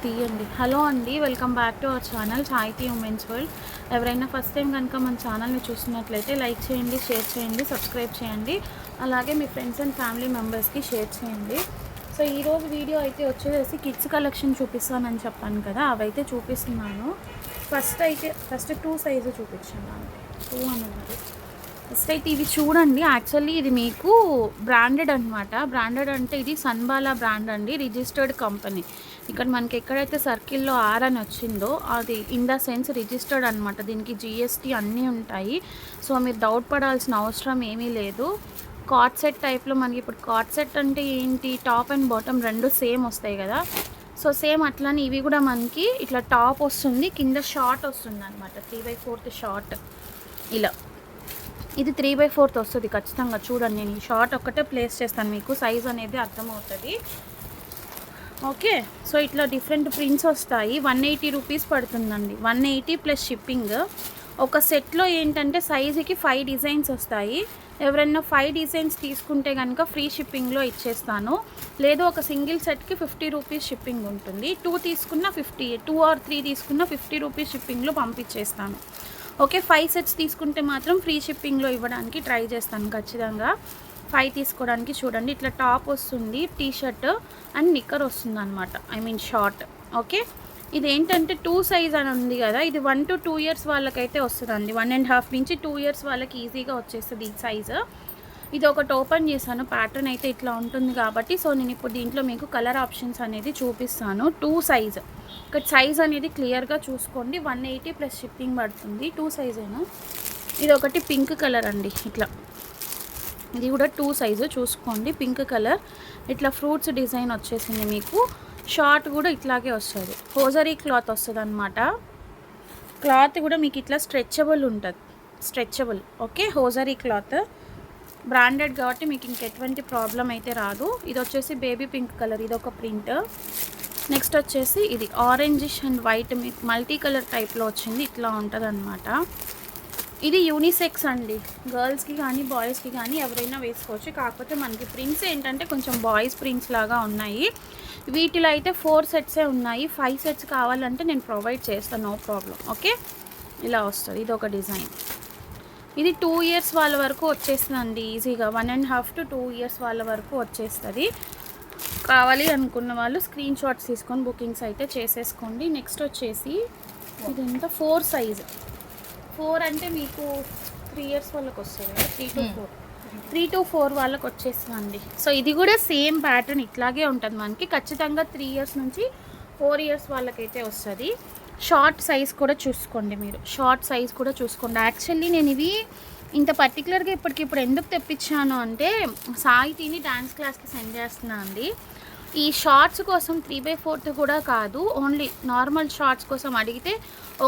తీయండి. హలో అండి, welcome back to our channel సాహితీ ఉమెన్స్ వరల్డ్. ఎవరైనా ఫస్ట్ టైం కనుక మన ఛానల్ని చూస్తున్నట్లయితే లైక్ చేయండి, షేర్ చేయండి, సబ్స్క్రైబ్ చేయండి. అలాగే మీ ఫ్రెండ్స్ అండ్ ఫ్యామిలీ మెంబర్స్కి షేర్ చేయండి. సో ఈరోజు వీడియో అయితే వచ్చేసి కిడ్స్ కలెక్షన్ చూపిస్తానని చెప్పాను కదా, అవైతే చూపిస్తున్నాను. ఫస్ట్ 2 సైజు చూపించాను. 2 అన్నది ఫస్ట్ అయితే ఇవి చూడండి. యాక్చువల్లీ ఇది మీకు బ్రాండెడ్ అనమాట. బ్రాండెడ్ అంటే ఇది సన్బాలా బ్రాండ్ అండి, రిజిస్టర్డ్ కంపెనీ. ఇక్కడ మనకి ఎక్కడైతే సర్కిల్లో ఆర్ అని వచ్చిందో అది ఇన్ ద సెన్స్ రిజిస్టర్డ్ అనమాట. దీనికి జిఎస్టీ అన్నీ ఉంటాయి. సో మీరు డౌట్ పడాల్సిన అవసరం ఏమీ లేదు. కార్డ్ సెట్ టైప్లో మనకి ఇప్పుడు కార్డ్ సెట్ అంటే ఏంటి, టాప్ అండ్ బాటమ్ రెండు సేమ్ వస్తాయి కదా. సో సేమ్ అట్లానే ఇవి కూడా మనకి ఇట్లా టాప్ వస్తుంది, కింద షార్ట్ వస్తుంది అనమాట. 3/4 షార్ట్ ఇలా. ఇది 3/4 వస్తుంది ఖచ్చితంగా. చూడండి, నేను ఈ షార్ట్ ఒక్కటే ప్లేస్ చేస్తాను, మీకు సైజ్ అనేది అర్థమవుతుంది. ఓకే, సో ఇట్లా డిఫరెంట్ ప్రింట్స్ వస్తాయి. 180 రూపీస్ పడుతుందండి. 180 ప్లస్ షిప్పింగ్. ఒక సెట్లో ఏంటంటే సైజుకి 5 డిజైన్స్ వస్తాయి. ఎవరైనా 5 డిజైన్స్ తీసుకుంటే కనుక ఫ్రీ షిప్పింగ్లో ఇచ్చేస్తాను. లేదు ఒక సింగిల్ సెట్కి 50 రూపీస్ షిప్పింగ్ ఉంటుంది. 2 తీసుకున్న 50, 2 or 3 తీసుకున్న 50 రూపీస్ షిప్పింగ్లో పంపించేస్తాను. ఓకే, 5 సెట్స్ తీసుకుంటే మాత్రం ఫ్రీ షిప్పింగ్లో ఇవ్వడానికి ట్రై చేస్తాను ఖచ్చితంగా. 5 తీసుకోవడానికి చూడండి, ఇట్లా టాప్ వస్తుంది, టీ షర్ట్ అండ్ నిక్కర్ వస్తుంది అనమాట, ఐ మీన్ షార్ట్. ఓకే, ఇది ఏంటంటే 2 సైజ్ అని ఉంది కదా, ఇది 1 to 2 ఇయర్స్ వాళ్ళకైతే వస్తుందండి. 1.5 నుంచి 2 ఇయర్స్ వాళ్ళకి ఈజీగా వచ్చేస్తుంది ఈ సైజు. ఇది ఒకటి ఓపెన్ చేశాను, ప్యాటర్న్ అయితే ఇట్లా ఉంటుంది కాబట్టి. సో నేను ఇప్పుడు దీంట్లో మీకు కలర్ ఆప్షన్స్ అనేది చూపిస్తాను. 2 సైజ్, ఇక్కడ సైజ్ అనేది క్లియర్గా చూసుకోండి. 180 ప్లస్ షిప్పింగ్ పడుతుంది. 2 సైజేనా. ఇది ఒకటి పింక్ కలర్ అండి, ఇట్లా. ఇది కూడా 2 సైజు చూసుకోండి, పింక్ కలర్. ఇట్లా ఫ్రూట్స్ డిజైన్ వచ్చేసింది మీకు. షార్ట్ కూడా ఇట్లాగే వస్తుంది, హోజరీ క్లాత్ వస్తుంది అనమాట. క్లాత్ కూడా మీకు ఇట్లా స్ట్రెచబుల్ ఉంటుంది, stretchable. Okay, hosiery cloth branded కాబట్టి మీకు ఇంకెటువంటి ప్రాబ్లం అయితే రాదు. ఇది వచ్చేసి బేబీ పింక్ కలర్, ఇది ఒక ప్రింట్. నెక్స్ట్ వచ్చేసి ఇది ఆరెంజిష్ అండ్ వైట్ మీకు మల్టీ కలర్ టైప్లో వచ్చింది, ఇట్లా ఉంటుంది అనమాట. ఇది యూనిసెక్స్ అండి, గర్ల్స్కి కానీ బాయ్స్కి కానీ ఎవరైనా వేసుకోవచ్చు. కాకపోతే మనకి ప్రింట్స్ ఏంటంటే కొంచెం బాయ్స్ ప్రింట్స్ లాగా ఉన్నాయి. వీటిలో అయితే 4 సెట్సే ఉన్నాయి. 5 సెట్స్ కావాలంటే నేను ప్రొవైడ్ చేస్తాను, నో ప్రాబ్లం. ఓకే, ఇలా వస్తుంది. ఇది ఒక డిజైన్. ఇది 2 ఇయర్స్ వాళ్ళ వరకు వచ్చేస్తుందండి ఈజీగా. 1.5 to 2 ఇయర్స్ వాళ్ళ వరకు వచ్చేస్తుంది. కావాలి అనుకున్న వాళ్ళు స్క్రీన్ షాట్స్ తీసుకొని బుకింగ్స్ అయితే చేసేసుకోండి. నెక్స్ట్ వచ్చేసి ఇదంతా 4 సైజు. 4 అంటే మీకు 3 ఇయర్స్ వాళ్ళకి వస్తుంది కదా, 3 to 4 వాళ్ళకి వచ్చేస్తుందండి. సో ఇది కూడా సేమ్ ప్యాటర్న్ ఇట్లాగే ఉంటుంది మనకి. ఖచ్చితంగా 3 ఇయర్స్ నుంచి 4 ఇయర్స్ వాళ్ళకైతే వస్తుంది. షార్ట్ సైజ్ కూడా చూసుకోండి మీరు, షార్ట్ సైజ్ కూడా చూసుకోండి. యాక్చువల్లీ నేను ఇవి ఇంత పర్టికులర్గా ఇప్పటికిప్పుడు ఎందుకు తెప్పించాను అంటే, సాహితీని డ్యాన్స్ క్లాస్కి సెండ్ చేస్తున్నాను అండి. ఈ షార్ట్స్ కోసం 3/4 కూడా కాదు, ఓన్లీ నార్మల్ షార్ట్స్ కోసం అడిగితే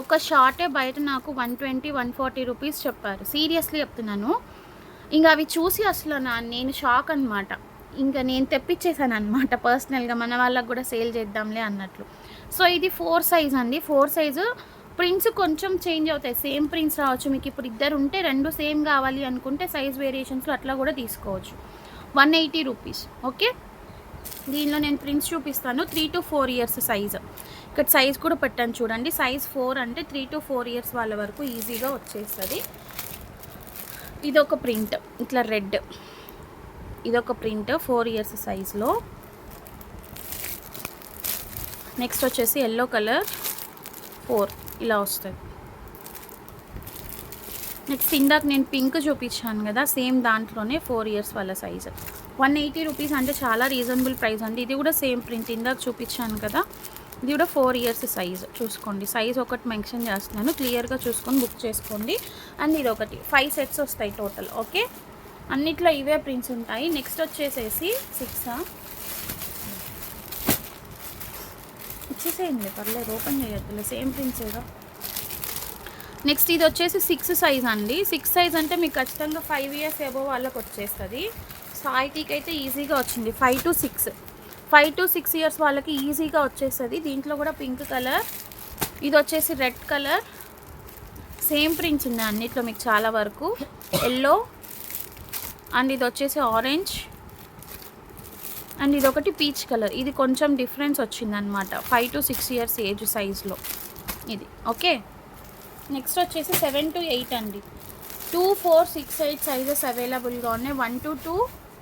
ఒక షార్టే బయట నాకు 120-140 రూపీస్ చెప్పారు. సీరియస్లీ చెప్తున్నాను. ఇంకా అవి చూసి అసలు నేను షాక్ అనమాట. ఇంకా నేను తెప్పించేసాను అనమాట పర్సనల్గా, మన వాళ్ళకు కూడా సేల్ చేద్దాంలే అన్నట్లు. సో ఇది 4 సైజ్ అండి. 4 సైజు. ప్రింట్స్ కొంచెం చేంజ్ అవుతాయి, సేమ్ ప్రింట్స్ రావచ్చు. మీకు ఇప్పుడు ఇద్దరు ఉంటే 2 సేమ్ కావాలి అనుకుంటే సైజ్ వేరియేషన్స్లో అట్లా కూడా తీసుకోవచ్చు. 180 రూపీస్. ఓకే, దీనిలో నేను ప్రింట్స్ చూపిస్తాను. 3 to 4 ఇయర్స్ సైజు. ఇక్కడ సైజ్ కూడా పెట్టాను చూడండి. సైజ్ 4 అంటే 3 to 4 ఇయర్స్ వాళ్ళ వరకు ఈజీగా వచ్చేస్తుంది. ఇదొక ప్రింట్ ఇట్లా రెడ్, ఇదొక ప్రింట్ 4 ఇయర్స్ సైజులో. నెక్స్ట్ వచ్చేసి ఎల్లో కలర్ 4 ఇలా వస్తుంది. నెక్స్ట్ ఇందాక నేను పింక్ చూపించాను కదా, సేమ్ దాంట్లోనే 4 ఇయర్స్ వాళ్ళ సైజు. 180 రూపీస్ అంటే చాలా రీజనబుల్ ప్రైస్ అండి. ఇది కూడా సేమ్ ప్రింట్ ఇందాక చూపించాను కదా, ఇది కూడా 4 ఇయర్స్ సైజు. చూసుకోండి, సైజ్ ఒకటి మెన్షన్ చేస్తున్నాను, క్లియర్గా చూసుకొని బుక్ చేసుకోండి. అండ్ ఇది ఒకటి 5 సెట్స్ వస్తాయి టోటల్. ఓకే, అన్నిట్లో ఇవే ప్రింట్స్ ఉంటాయి. నెక్స్ట్ వచ్చేసేసి 6 ఇచ్చేసేయండి, పర్లేదు, ఓపెన్ చేయొద్దులే, సేమ్ ప్రింట్స్ ఏదో. నెక్స్ట్ ఇది వచ్చేసి 6 సైజ్ అండి. 6 సైజ్ అంటే మీకు ఖచ్చితంగా 5 ఇయర్స్ అబోవ్ వాళ్ళకి వచ్చేస్తుంది. సాయిటీకి అయితే ఈజీగా వచ్చింది 5 to 6 ఇయర్స్ వాళ్ళకి ఈజీగా వచ్చేస్తుంది. దీంట్లో కూడా పింక్ కలర్, ఇది వచ్చేసి రెడ్ కలర్, సేమ్ ప్రింట్స్ ఉన్నాయి అన్నిట్లో మీకు చాలా వరకు. ఎల్లో అండ్ ఇది వచ్చేసి ఆరెంజ్ అండ్ ఇదొకటి పీచ్ కలర్, ఇది కొంచెం డిఫరెన్స్ వచ్చిందనమాట 5 to 6 years ఏజ్ సైజ్లో ఇది. ఓకే, నెక్స్ట్ వచ్చేసి 7 to 8 అండి. 2, 4, 6, 8 సైజెస్ అవైలబుల్గా ఉన్నాయి. 1 to 2,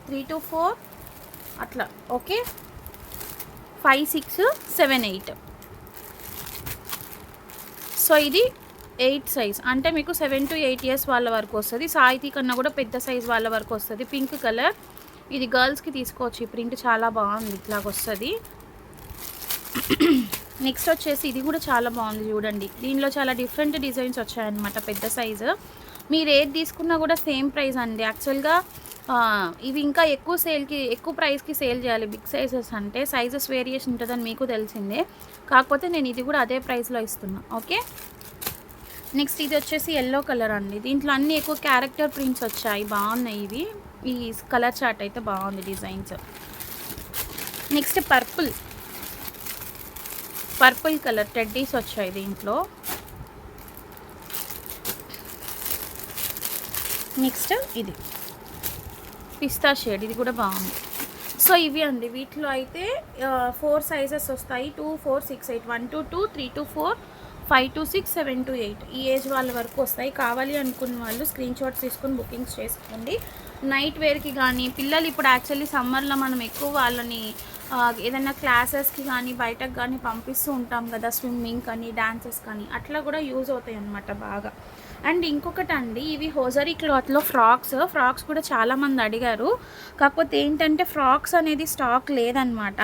3 to 4 అట్లా. ఓకే, 5, 6, 7, 8. సో ఇది 8 సైజ్, అంటే మీకు 7 to 8 years వాళ్ళ వరకు వస్తుంది. సాయితీ కన్నా కూడా పెద్ద సైజ్ వాళ్ళ వరకు వస్తుంది. పింక్ కలర్, ఇది గర్ల్స్కి తీసుకోవచ్చు. ఈ ప్రింట్ చాలా బాగుంది, ఇట్లాగ వస్తుంది. నెక్స్ట్ వచ్చేసి ఇది కూడా చాలా బాగుంది చూడండి. దీనిలో చాలా డిఫరెంట్ డిజైన్స్ వచ్చాయన్నమాట. పెద్ద సైజు మీరు ఏది తీసుకున్నా కూడా సేమ్ ప్రైస్ అండి. యాక్చువల్గా ఇవి ఇంకా ఎక్కువ ప్రైస్కి సేల్ చేయాలి. బిగ్ సైజెస్ అంటే సైజెస్ వేరియేషన్ ఉంటుందని మీకు తెలిసిందే, కాకపోతే నేను ఇది కూడా అదే ప్రైస్లో ఇస్తున్నా. ఓకే, నెక్స్ట్ ఇది వచ్చేసి ఎల్లో కలర్ అండి. దీంట్లో అన్ని ఎక్కువ క్యారెక్టర్ ప్రింట్స్ వచ్చాయి, బాగున్నాయి ఇవి. ఈ కలర్ చార్ట్ అయితే బాగుంది designs. Next purple colour teddies వచ్చాయి దీంట్లో. నెక్స్ట్ ఇది పిస్తా షేడ్, ఇది కూడా బాగుంది. సో ఇవి అండి, వీటిలో అయితే 4 సైజెస్ వస్తాయి. 2, 4, 6, 8, 1 to 2, 3 to 4, 5 to 6, 7 to 8 ఈ ఏజ్ వాళ్ళ వరకు వస్తాయి. కావాలి అనుకున్న వాళ్ళు స్క్రీన్ షాట్స్ తీసుకొని బుకింగ్స్ చేసుకోండి. నైట్ వేర్కి కానీ, పిల్లలు ఇప్పుడు యాక్చువల్లీ సమ్మర్లో మనం ఎక్కువ వాళ్ళని ఏదైనా క్లాసెస్కి కానీ బయటకు కానీ పంపిస్తూ ఉంటాం కదా, స్విమ్మింగ్ కానీ డాన్సెస్ కానీ, అట్లా కూడా యూజ్ అవుతాయి అన్నమాట బాగా. అండ్ ఇంకొకటి అండి, ఇవి హోజరీ క్లాత్లో ఫ్రాక్స్ కూడా చాలామంది అడిగారు. కాకపోతే ఏంటంటే ఫ్రాక్స్ అనేది స్టాక్ లేదనమాట.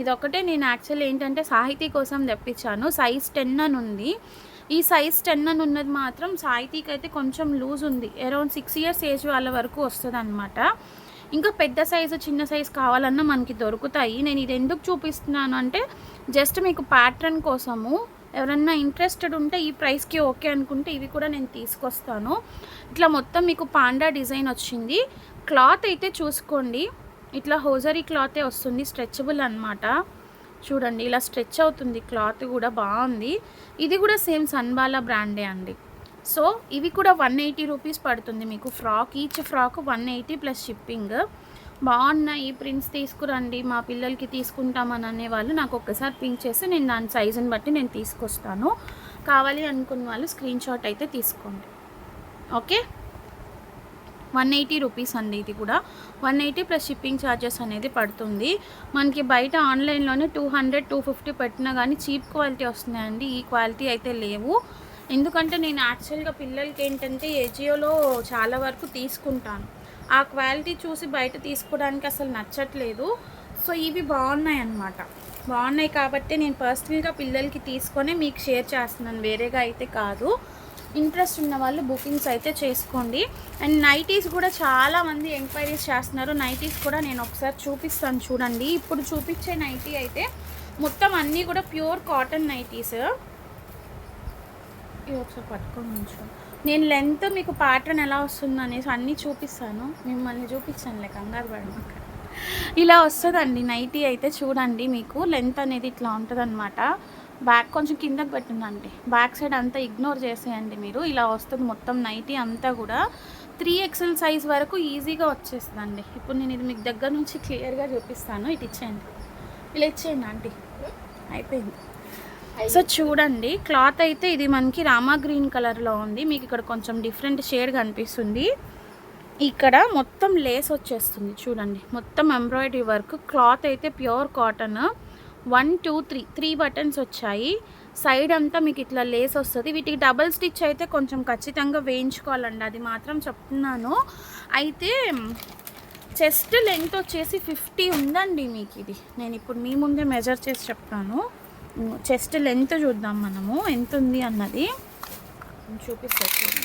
ఇదొకటే నేను యాక్చువల్లీ ఏంటంటే సాహితీ కోసం తెప్పించాను. సైజ్ 10 అని ఉంది. ఈ సైజ్ 10 అని ఉన్నది మాత్రం సాహితీకి అయితే కొంచెం లూజ్ ఉంది. అరౌండ్ 6 years ఏజ్ వాళ్ళ వరకు వస్తుంది అనమాట. ఇంకా పెద్ద సైజు చిన్న సైజు కావాలన్నా మనకి దొరుకుతాయి. నేను ఇది ఎందుకు చూపిస్తున్నాను అంటే జస్ట్ మీకు ప్యాటర్న్ కోసము. ఎవరన్నా ఇంట్రెస్టెడ్ ఉంటే ఈ ప్రైస్కి ఓకే అనుకుంటే ఇవి కూడా నేను తీసుకొస్తాను. ఇట్లా మొత్తం మీకు పాండా డిజైన్ వచ్చింది. క్లాత్ అయితే చూసుకోండి, ఇట్లా హోజరీ క్లాతే వస్తుంది, స్ట్రెచబుల్ అనమాట. చూడండి ఇలా స్ట్రెచ్ అవుతుంది, క్లాత్ కూడా బాగుంది. ఇది కూడా సేమ్ సన్బాలా బ్రాండే అండి. సో ఇవి కూడా 180 రూపీస్ పడుతుంది మీకు frock. Each frock 180 plus shipping. బాగున్నాయి, ప్రింట్స్ తీసుకురండి, మా పిల్లలకి తీసుకుంటామని అనేవాళ్ళు నాకు ఒక్కసారి పింక్ చేస్తే నేను దాని సైజుని బట్టి నేను తీసుకొస్తాను. కావాలి అనుకున్న వాళ్ళు స్క్రీన్ షాట్ అయితే తీసుకోండి. ఓకే, 180 రూపీస్ అండి. ఇది కూడా 180 ప్లస్ షిప్పింగ్ ఛార్జెస్ అనేది పడుతుంది. మనకి బయట ఆన్లైన్లోనే 200, 250 పెట్టినా కానీ చీప్ క్వాలిటీ వస్తున్నాయండి. ఈ క్వాలిటీ అయితే లేవు. ఎందుకంటే నేను యాక్చువల్గా పిల్లలకి ఏంటంటే ఏజియోలో చాలా వరకు తీసుకుంటాను. ఆ క్వాలిటీ చూసి బయట తీసుకోవడానికి అసలు నచ్చట్లేదు. సో ఇవి బాగున్నాయి అన్నమాట. బాగున్నాయి కాబట్టి నేను పర్సనల్గా పిల్లలకి తీసుకొని మీకు షేర్ చేస్తున్నాను, వేరేగా అయితే కాదు. ఇంట్రెస్ట్ ఉన్న వాళ్ళు బుకింగ్స్ అయితే చేసుకోండి. అండ్ నైటీస్ కూడా చాలామంది ఎంక్వైరీస్ చేస్తున్నారు. నైటీస్ కూడా నేను ఒకసారి చూపిస్తాను చూడండి. ఇప్పుడు చూపించే నైటీ అయితే మొత్తం అన్నీ కూడా ప్యూర్ కాటన్ నైటీస్. ఇది ఒకసారి పట్టుకొని ఉంచు. నేను లెంత్ మీకు ప్యాటర్న్ ఎలా వస్తుంది అనేసి అన్నీ చూపిస్తాను. మిమ్మల్ని చూపించానులే, కంగారు పడమాక. ఇలా వస్తుందండి నైటీ అయితే. చూడండి మీకు లెంత్ అనేది ఇట్లా ఉంటుందన్నమాట. బ్యాక్ కొంచెం కిందకి పెట్టిందండి, బ్యాక్ సైడ్ అంతా ఇగ్నోర్ చేసేయండి మీరు. ఇలా వస్తుంది మొత్తం నైటీ అంతా కూడా. 3XL సైజ్ వరకు ఈజీగా వచ్చేస్తుందండి. ఇప్పుడు నేను ఇది మీకు దగ్గర నుంచి క్లియర్గా చూపిస్తాను. ఇటు ఇచ్చేయండి, ఇలా ఇచ్చేయండి ఆంటీ, అయిపోయింది. సో చూడండి క్లాత్ అయితే ఇది మనకి రామా గ్రీన్ కలర్లో ఉంది. మీకు ఇక్కడ కొంచెం డిఫరెంట్ షేడ్ కనిపిస్తుంది. ఇక్కడ మొత్తం లేస్ వచ్చేస్తుంది చూడండి, మొత్తం ఎంబ్రాయిడరీ వర్క్. క్లాత్ అయితే ప్యూర్ కాటన్. 1, 2, 3 బటన్స్ వచ్చాయి. సైడ్ అంతా మీకు ఇట్లా లేస్ వస్తుంది. వీటికి డబల్ స్టిచ్ అయితే కొంచెం ఖచ్చితంగా వేయించుకోవాలండి, అది మాత్రం చెప్తున్నాను. అయితే చెస్ట్ లెంత్ వచ్చేసి 50 ఉందండి మీకు. ఇది నేను ఇప్పుడు మీ ముందే మెజర్ చేసి చెప్తాను. చెస్ట్ లెంత్ చూద్దాం మనము ఎంత ఉంది అన్నది. చూపిస్తాను.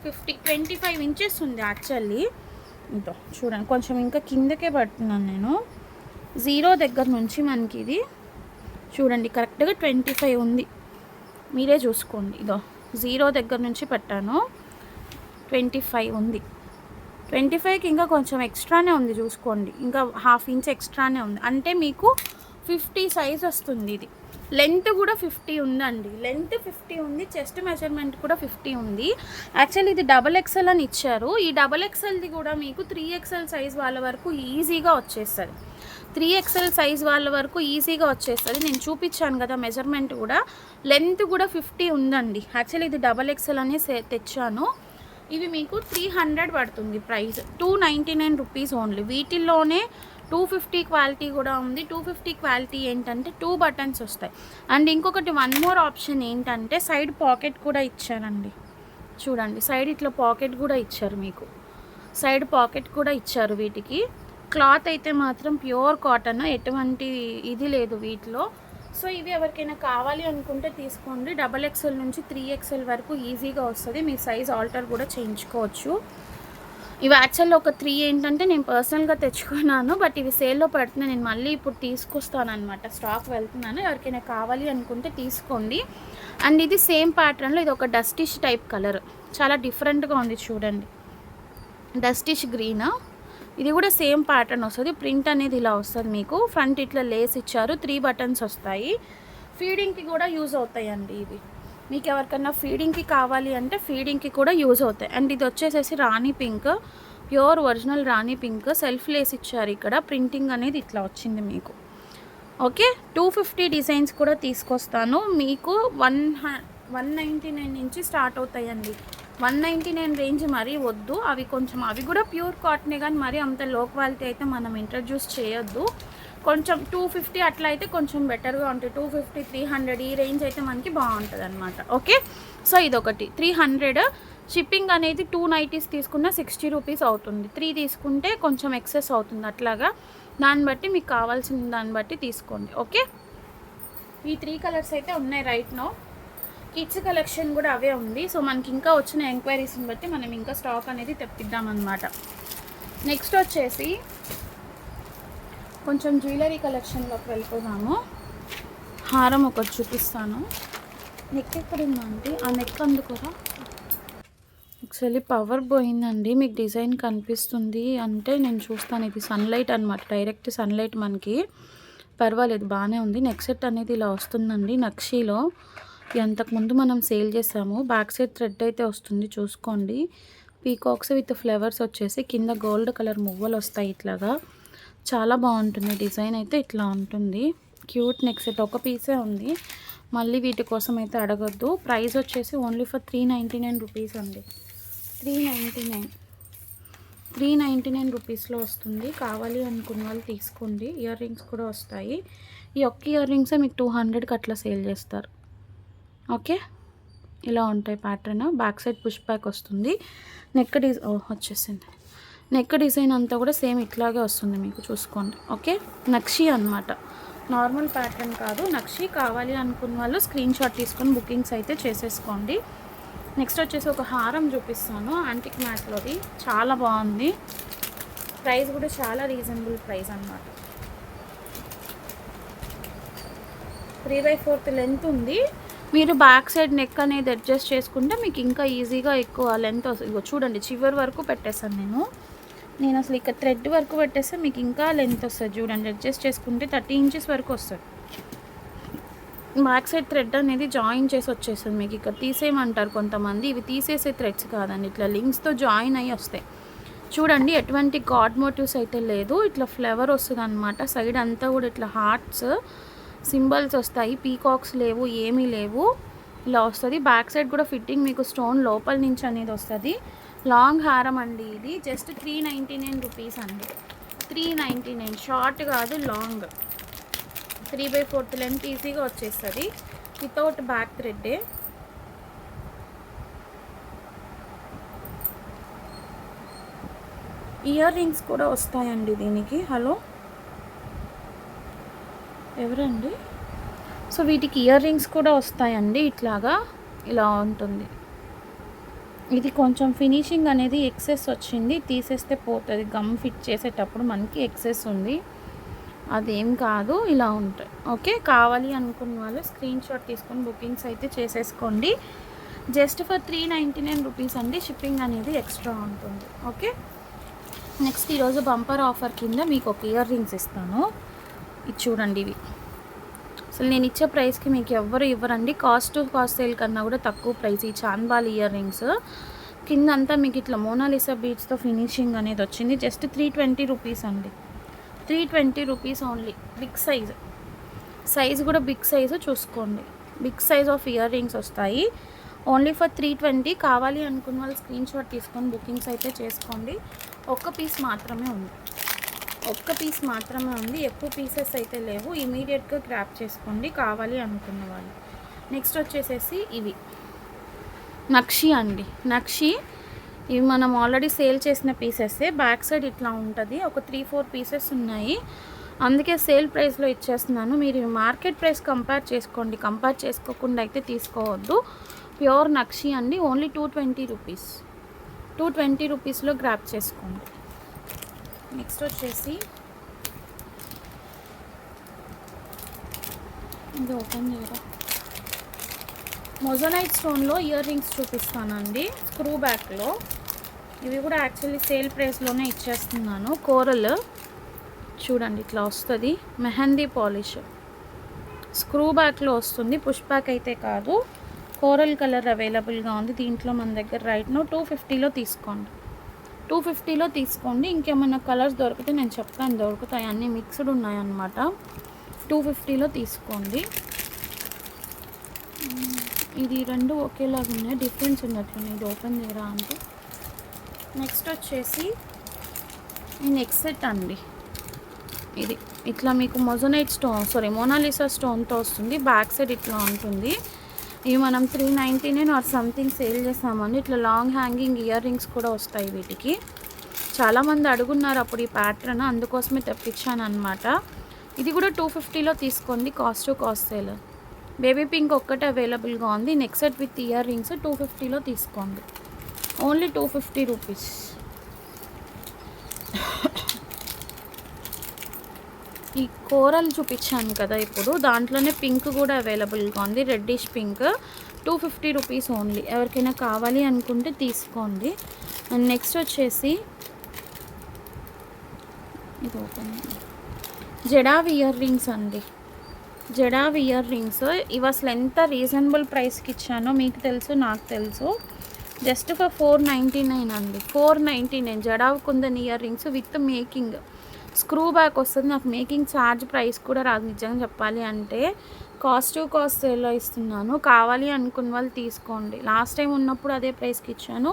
25 ఇంచెస్ ఉంది యాక్చువల్లీ. ఇదో చూడండి, కొంచెం ఇంకా కిందకే పడుతున్నాను నేను. 0 దగ్గర నుంచి మనకి ఇది చూడండి కరెక్ట్గా 25 ఉంది. మీరే చూసుకోండి. ఇదో 0 దగ్గర నుంచి పెట్టాను, 25 ఉంది. 25కి ఇంకా కొంచెం ఎక్స్ట్రానే ఉంది చూసుకోండి, ఇంకా ½ ఇంచ్ ఎక్స్ట్రానే ఉంది. అంటే మీకు 50 సైజ్ వస్తుంది. ఇది లెంత్ కూడా 50 ఉందండి, లెంత్ 50 ఉంది, చెస్ట్ మెజర్మెంట్ కూడా 50 ఉంది. యాక్చువల్లీ ఇది XXL అని ఇచ్చారు. ఈ XXLది కూడా మీకు 3XL సైజ్ వాళ్ళ వరకు ఈజీగా వచ్చేస్తుంది. 3XL సైజ్ వాళ్ళ వరకు ఈజీగా వచ్చేస్తుంది. నేను చూపించాను కదా మెజర్మెంట్ కూడా, లెంత్ కూడా 50 ఉందండి. యాక్చువల్లీ ఇది XXL అని తెచ్చాను. ఇవి మీకు 300 పడుతుంది ప్రైస్, 299 రూపీస్ ఓన్లీ. వీటిల్లోనే 250 క్వాలిటీ కూడా ఉంది. 250 క్వాలిటీ ఏంటంటే 2 బటన్స్ వస్తాయి. అండ్ ఇంకొకటి వన్ మోర్ ఆప్షన్ ఏంటంటే సైడ్ పాకెట్ కూడా ఇచ్చారండి. చూడండి, సైడ్ ఇట్లా పాకెట్ కూడా ఇచ్చారు, మీకు సైడ్ పాకెట్ కూడా ఇచ్చారు. వీటికి క్లాత్ అయితే మాత్రం ప్యూర్ కాటన్, ఎటువంటి ఇది లేదు వీటిలో. సో ఇవి ఎవరికైనా కావాలి అనుకుంటే తీసుకోండి. XXL నుంచి 3XL వరకు ఈజీగా వస్తుంది. మీ సైజ్ ఆల్టర్ కూడా చేయించుకోవచ్చు. ఇవి యాక్చువల్గా ఒక 3 ఏంటంటే నేను పర్సనల్గా తెచ్చుకున్నాను, బట్ ఇవి సేల్లో పెడుతున్నాను. నేను మళ్ళీ ఇప్పుడు తీసుకొస్తాను అనమాట, స్టాక్ వెళ్తున్నాను. ఎవరికైనా కావాలి అనుకుంటే తీసుకోండి. అండ్ ఇది సేమ్ ప్యాటర్న్లో, ఇది ఒక డస్టిష్ టైప్ కలర్, చాలా డిఫరెంట్గా ఉంది చూడండి. డస్టిష్ గ్రీన్, ఇది కూడా సేమ్ ప్యాటర్న్ వస్తుంది. ప్రింట్ అనేది ఇలా వస్తుంది మీకు. ఫ్రంట్ ఇట్లా లేస్ ఇచ్చారు, 3 బటన్స్ వస్తాయి. ఫీడింగ్కి కూడా యూజ్ అవుతాయండి ఇవి. మీకు ఎవరికన్నా ఫీడింగ్కి కావాలి అంటే ఫీడింగ్కి కూడా యూజ్ అవుతాయి. అండ్ ఇది వచ్చేసేసి రాణి పింక్, ప్యూర్ ఒరిజినల్ రాణి పింక్. సెల్ఫ్ లేస్ ఇచ్చారు ఇక్కడ. ప్రింటింగ్ అనేది ఇట్లా వచ్చింది మీకు. ఓకే, 250 డిజైన్స్ కూడా తీసుకొస్తాను మీకు. 199 నుంచి స్టార్ట్ అవుతాయండి. 199 రేంజ్ మరీ వద్దు. అవి కూడా ప్యూర్ కాటనే, కానీ మరీ అంత లో క్వాలిటీ అయితే మనం ఇంట్రడ్యూస్ చేయొద్దు. కొంచెం 250 అట్లా అయితే కొంచెం బెటర్గా ఉంటుంది. 250, 300 ఈ రేంజ్ అయితే మనకి బాగుంటుంది అనమాట. ఓకే, సో ఇదొకటి 300. షిప్పింగ్ అనేది 2 నైటీస్ తీసుకున్న 60 రూపీస్ అవుతుంది. 3 తీసుకుంటే కొంచెం ఎక్సెస్ అవుతుంది. అట్లాగా దాన్ని బట్టి మీకు కావాల్సిన దాన్ని బట్టి తీసుకోండి. ఓకే, ఈ 3 కలర్స్ అయితే ఉన్నాయి రైట్ నో. కిడ్స్ కలెక్షన్ కూడా అవే ఉంది. సో మనకి ఇంకా వచ్చిన ఎంక్వైరీస్ని బట్టి మనం ఇంకా స్టాక్ అనేది తెప్పిద్దామన్నమాట. నెక్స్ట్ వచ్చేసి కొంచెం జ్యువెలరీ కలెక్షన్లోకి వెళ్ళిపోదాము. హారం ఒకటి చూపిస్తాను. నెక్ ఎక్కడుందండి? ఆ నెక్ అందుకోరా. యాక్చువల్లీ పవర్ పోయిందండి, మీకు డిజైన్ కనిపిస్తుంది అంటే నేను చూస్తాను. ఇది సన్లైట్ అనమాట, డైరెక్ట్ సన్లైట్ మనకి. పర్వాలేదు, బాగానే ఉంది. నెక్ సెట్ అనేది ఇలా వస్తుందండి నక్షీలో. అంతకుముందు మనం సేల్ చేసాము. బ్యాక్ సైడ్ థ్రెడ్ అయితే వస్తుంది, చూసుకోండి. పీకాక్స్ విత్ ఫ్లవర్స్ వచ్చేసి కింద గోల్డ్ కలర్ మువ్వలు వస్తాయి ఇట్లాగా. చాలా బాగుంటుంది. డిజైన్ అయితే ఇట్లా ఉంటుంది. క్యూట్ నెక్ సెట్, ఒక పీసే ఉంది. మళ్ళీ వీటి కోసం అయితే అడగొద్దు. ప్రైస్ వచ్చేసి ఓన్లీ ఫర్ 399 రూపీస్ అండి. 399 రూపీస్లో వస్తుంది. కావాలి అనుకున్న వాళ్ళు తీసుకోండి. ఇయర్ రింగ్స్ కూడా వస్తాయి. ఈ ఒక్క ఇయర్ రింగ్సే మీకు 200కి అట్లా సేల్ చేస్తారు. ఓకే, ఇలా ఉంటాయి pattern. Back side push back వస్తుంది. నెక్ వచ్చేసింది. నెక్ డిజైన్ అంతా కూడా సేమ్ ఇట్లాగే వస్తుంది మీకు, చూసుకోండి. ఓకే, నక్షి అనమాట, నార్మల్ ప్యాటర్న్ కాదు. నక్షి కావాలి అనుకున్న వాళ్ళు స్క్రీన్ షాట్ తీసుకొని బుకింగ్స్ అయితే చేసేసుకోండి. నెక్స్ట్ వచ్చేసి ఒక హారం చూపిస్తాను, యాంటిక్ మ్యాట్లోది. చాలా బాగుంది. ప్రైస్ కూడా చాలా రీజనబుల్ ప్రైస్ అనమాట. 3/4 లెంత్ ఉంది. మీరు బ్యాక్ సైడ్ నెక్ అనేది అడ్జస్ట్ చేసుకుంటే మీకు ఇంకా ఈజీగా ఎక్కువ లెంత్ వస్తుంది. చూడండి, చివరి వరకు పెట్టేస్తాను నేను అసలు ఇక్కడ థ్రెడ్ వరకు పెట్టేస్తే మీకు ఇంకా లెంత్ వస్తుంది. చూడండి, అడ్జస్ట్ చేసుకుంటే 30 ఇంచెస్ వరకు వస్తుంది. బ్యాక్ సైడ్ థ్రెడ్ అనేది జాయిన్ చేసి వచ్చేస్తుంది మీకు. ఇక్కడ తీసేయమంటారు కొంతమంది, ఇవి తీసేసే థ్రెడ్స్ కాదండి, ఇట్లా లింక్స్తో జాయిన్ అయ్యి వస్తాయి. చూడండి, ఎటువంటి గాడ్ మోటివ్స్ అయితే లేదు. ఇట్లా ఫ్లవర్ వస్తుంది అనమాట. సైడ్ అంతా కూడా ఇట్లా హార్ట్స్ సింబల్స్ వస్తాయి. పీకాక్స్ లేవు, ఏమీ లేవు. ఇలా వస్తుంది. బ్యాక్ సైడ్ కూడా ఫిట్టింగ్ మీకు స్టోన్ లోపల నుంచి అనేది వస్తుంది. లాంగ్ హారం అండి ఇది. జస్ట్ 399 రూపీస్ అండి. 399, షార్ట్ కాదు, లాంగ్. 3/4 లెంత్ ఈజీగా వచ్చేస్తుంది వితౌట్ బ్యాక్ థ్రెడ్డే. ఇయర్ రింగ్స్ కూడా వస్తాయండి దీనికి. హలో, ఎవరండి? సో వీటికి ఇయర్ రింగ్స్ కూడా వస్తాయండి. ఇట్లాగా ఇలా ఉంటుంది. ఇది కొంచెం ఫినిషింగ్ అనేది ఎక్సెస్ వచ్చింది, తీసేస్తే పోతుంది. గమ్ ఫిట్ చేసేటప్పుడు మనకి ఎక్సెస్ ఉంది, అదేం కాదు. ఇలా ఉంటాయి. ఓకే, కావాలి అనుకున్న వాళ్ళు స్క్రీన్ షాట్ తీసుకొని బుకింగ్స్ అయితే చేసేసుకోండి. జస్ట్ ఫర్ 399 రూపీస్ అండి. షిప్పింగ్ అనేది ఎక్స్ట్రా ఉంటుంది. ఓకే, నెక్స్ట్ ఈరోజు బంపర్ ఆఫర్ కింద మీకు ఒక ఇయర్ రింగ్స్ ఇస్తాను. ఇది చూడండి, ఇవి అసలు నేను ఇచ్చే ప్రైస్కి మీకు ఎవ్వరు ఇవ్వరండి. కాస్ట్ టు కాస్ట్ సేల్ కన్నా కూడా తక్కువ ప్రైస్ ఈ చాన్బాల్ ఇయర్ రింగ్స్. కింద అంతా మీకు ఇట్లా మోనాలిసా బీడ్స్తో ఫినిషింగ్ అనేది వచ్చింది. జస్ట్ 320 రూపీస్ అండి. 320 రూపీస్ ఓన్లీ. బిగ్ సైజ్ కూడా బిగ్ సైజు చూసుకోండి. Big size of earrings వస్తాయి. Only for 320. కావాలి అనుకున్న వాళ్ళు స్క్రీన్ షాట్ తీసుకొని బుకింగ్స్ అయితే చేసుకోండి. ఒక్క పీస్ మాత్రమే ఉంది. ఎక్కువ పీసెస్ అయితే లేవు. ఇమీడియట్గా గ్రాప్ చేసుకోండి కావాలి అనుకున్న వాళ్ళు. నెక్స్ట్ వచ్చేసేసి ఇవి నక్షి అండి. ఇవి మనం ఆల్రెడీ సేల్ చేసిన పీసెస్సే. బ్యాక్ సైడ్ ఇట్లా ఉంటుంది. ఒక 3-4 పీసెస్ ఉన్నాయి, అందుకే సేల్ ప్రైస్లో ఇచ్చేస్తున్నాను. మీరు మార్కెట్ ప్రైస్ కంపేర్ చేసుకోండి. కంపేర్ చేసుకోకుండా అయితే తీసుకోవద్దు. ప్యూర్ నక్షి అండి. Only 220 rupees. 220 రూపీస్లో గ్రాప్ చేసుకోండి. నెక్స్ట్ వచ్చేసి ఇది ఓపెన్ చేయరా, మొజనైట్ స్టోన్లో ఇయర్ రింగ్స్ చూపిస్తానండి. స్క్రూ బ్యాక్లో ఇవి కూడా యాక్చువల్లీ సేల్ ప్రైస్లోనే ఇచ్చేస్తున్నాను. కోరల్ చూడండి ఇట్లా వస్తుంది. మెహందీ పాలిష్ స్క్రూ బ్యాక్లో వస్తుంది. పుష్ బ్యాక్ అయితే కాదు. కోరల్ కలర్ అవైలబుల్గా ఉంది దీంట్లో మన దగ్గర రైట్ నో. 250లో తీసుకోండి. 250లో తీసుకోండి. ఇంకేమైనా కలర్స్ దొరికితే నేను చెప్తాను, దొరుకుతాయి. అన్నీ మిక్స్డ్ ఉన్నాయన్నమాట. 250లో తీసుకోండి. ఇది రెండు ఒకేలాగా ఉన్నాయి, డిఫరెన్స్ ఉన్నట్లున్నాయి. ఇది ఓపెన్ చేయరా అంటే. నెక్స్ట్ వచ్చేసి ఈ నెక్ సెట్ అండి. ఇది ఇట్లా మీకు మోనాలిసా స్టోన్తో వస్తుంది. బ్యాక్ సైడ్ ఇట్లా ఉంటుంది. ఇవి మనం 399 ఆర్ సంథింగ్ సేల్ చేసామండి. ఇట్లా లాంగ్ హ్యాంగింగ్ ఇయర్ రింగ్స్ కూడా వస్తాయి వీటికి. చాలామంది అడుగున్నారు అప్పుడు ఈ ప్యాటర్న్, అందుకోసమే తెప్పించాను అనమాట. ఇది కూడా 250లో తీసుకోండి. Cost to cost sale. Baby pink ఒక్కటే అవైలబుల్గా ఉంది. Neck set with earrings 250లో తీసుకోండి. Only 250 rupees. ఈ కోరల్ చూపించాను కదా ఇప్పుడు, దాంట్లోనే పింక్ కూడా అవైలబుల్గా ఉంది. Reddish pink. 250 rupees only. ఎవరికైనా కావాలి అనుకుంటే తీసుకోండి. అండ్ నెక్స్ట్ వచ్చేసి ఇది ఓపెన్ జడావ్ ఇయర్ రింగ్స్ అండి. జడావ్ ఇయర్ రింగ్స్ ఇవి అసలు ఎంత రీజనబుల్ ప్రైస్కి ఇచ్చానో మీకు తెలుసు, నాకు తెలుసు. జస్ట్ ఫర్ 499 అండి. 499 jadau kundan ear rings with making. Screw back వస్తుంది. నాకు మేకింగ్ ఛార్జ్ ప్రైస్ కూడా రాదు నిజంగా చెప్పాలి అంటే. కాస్ట్ టు కాస్ట్ సేల్లో ఇస్తున్నాను. కావాలి అనుకున్న వాళ్ళు తీసుకోండి. లాస్ట్ టైం ఉన్నప్పుడు అదే ప్రైస్కి ఇచ్చాను,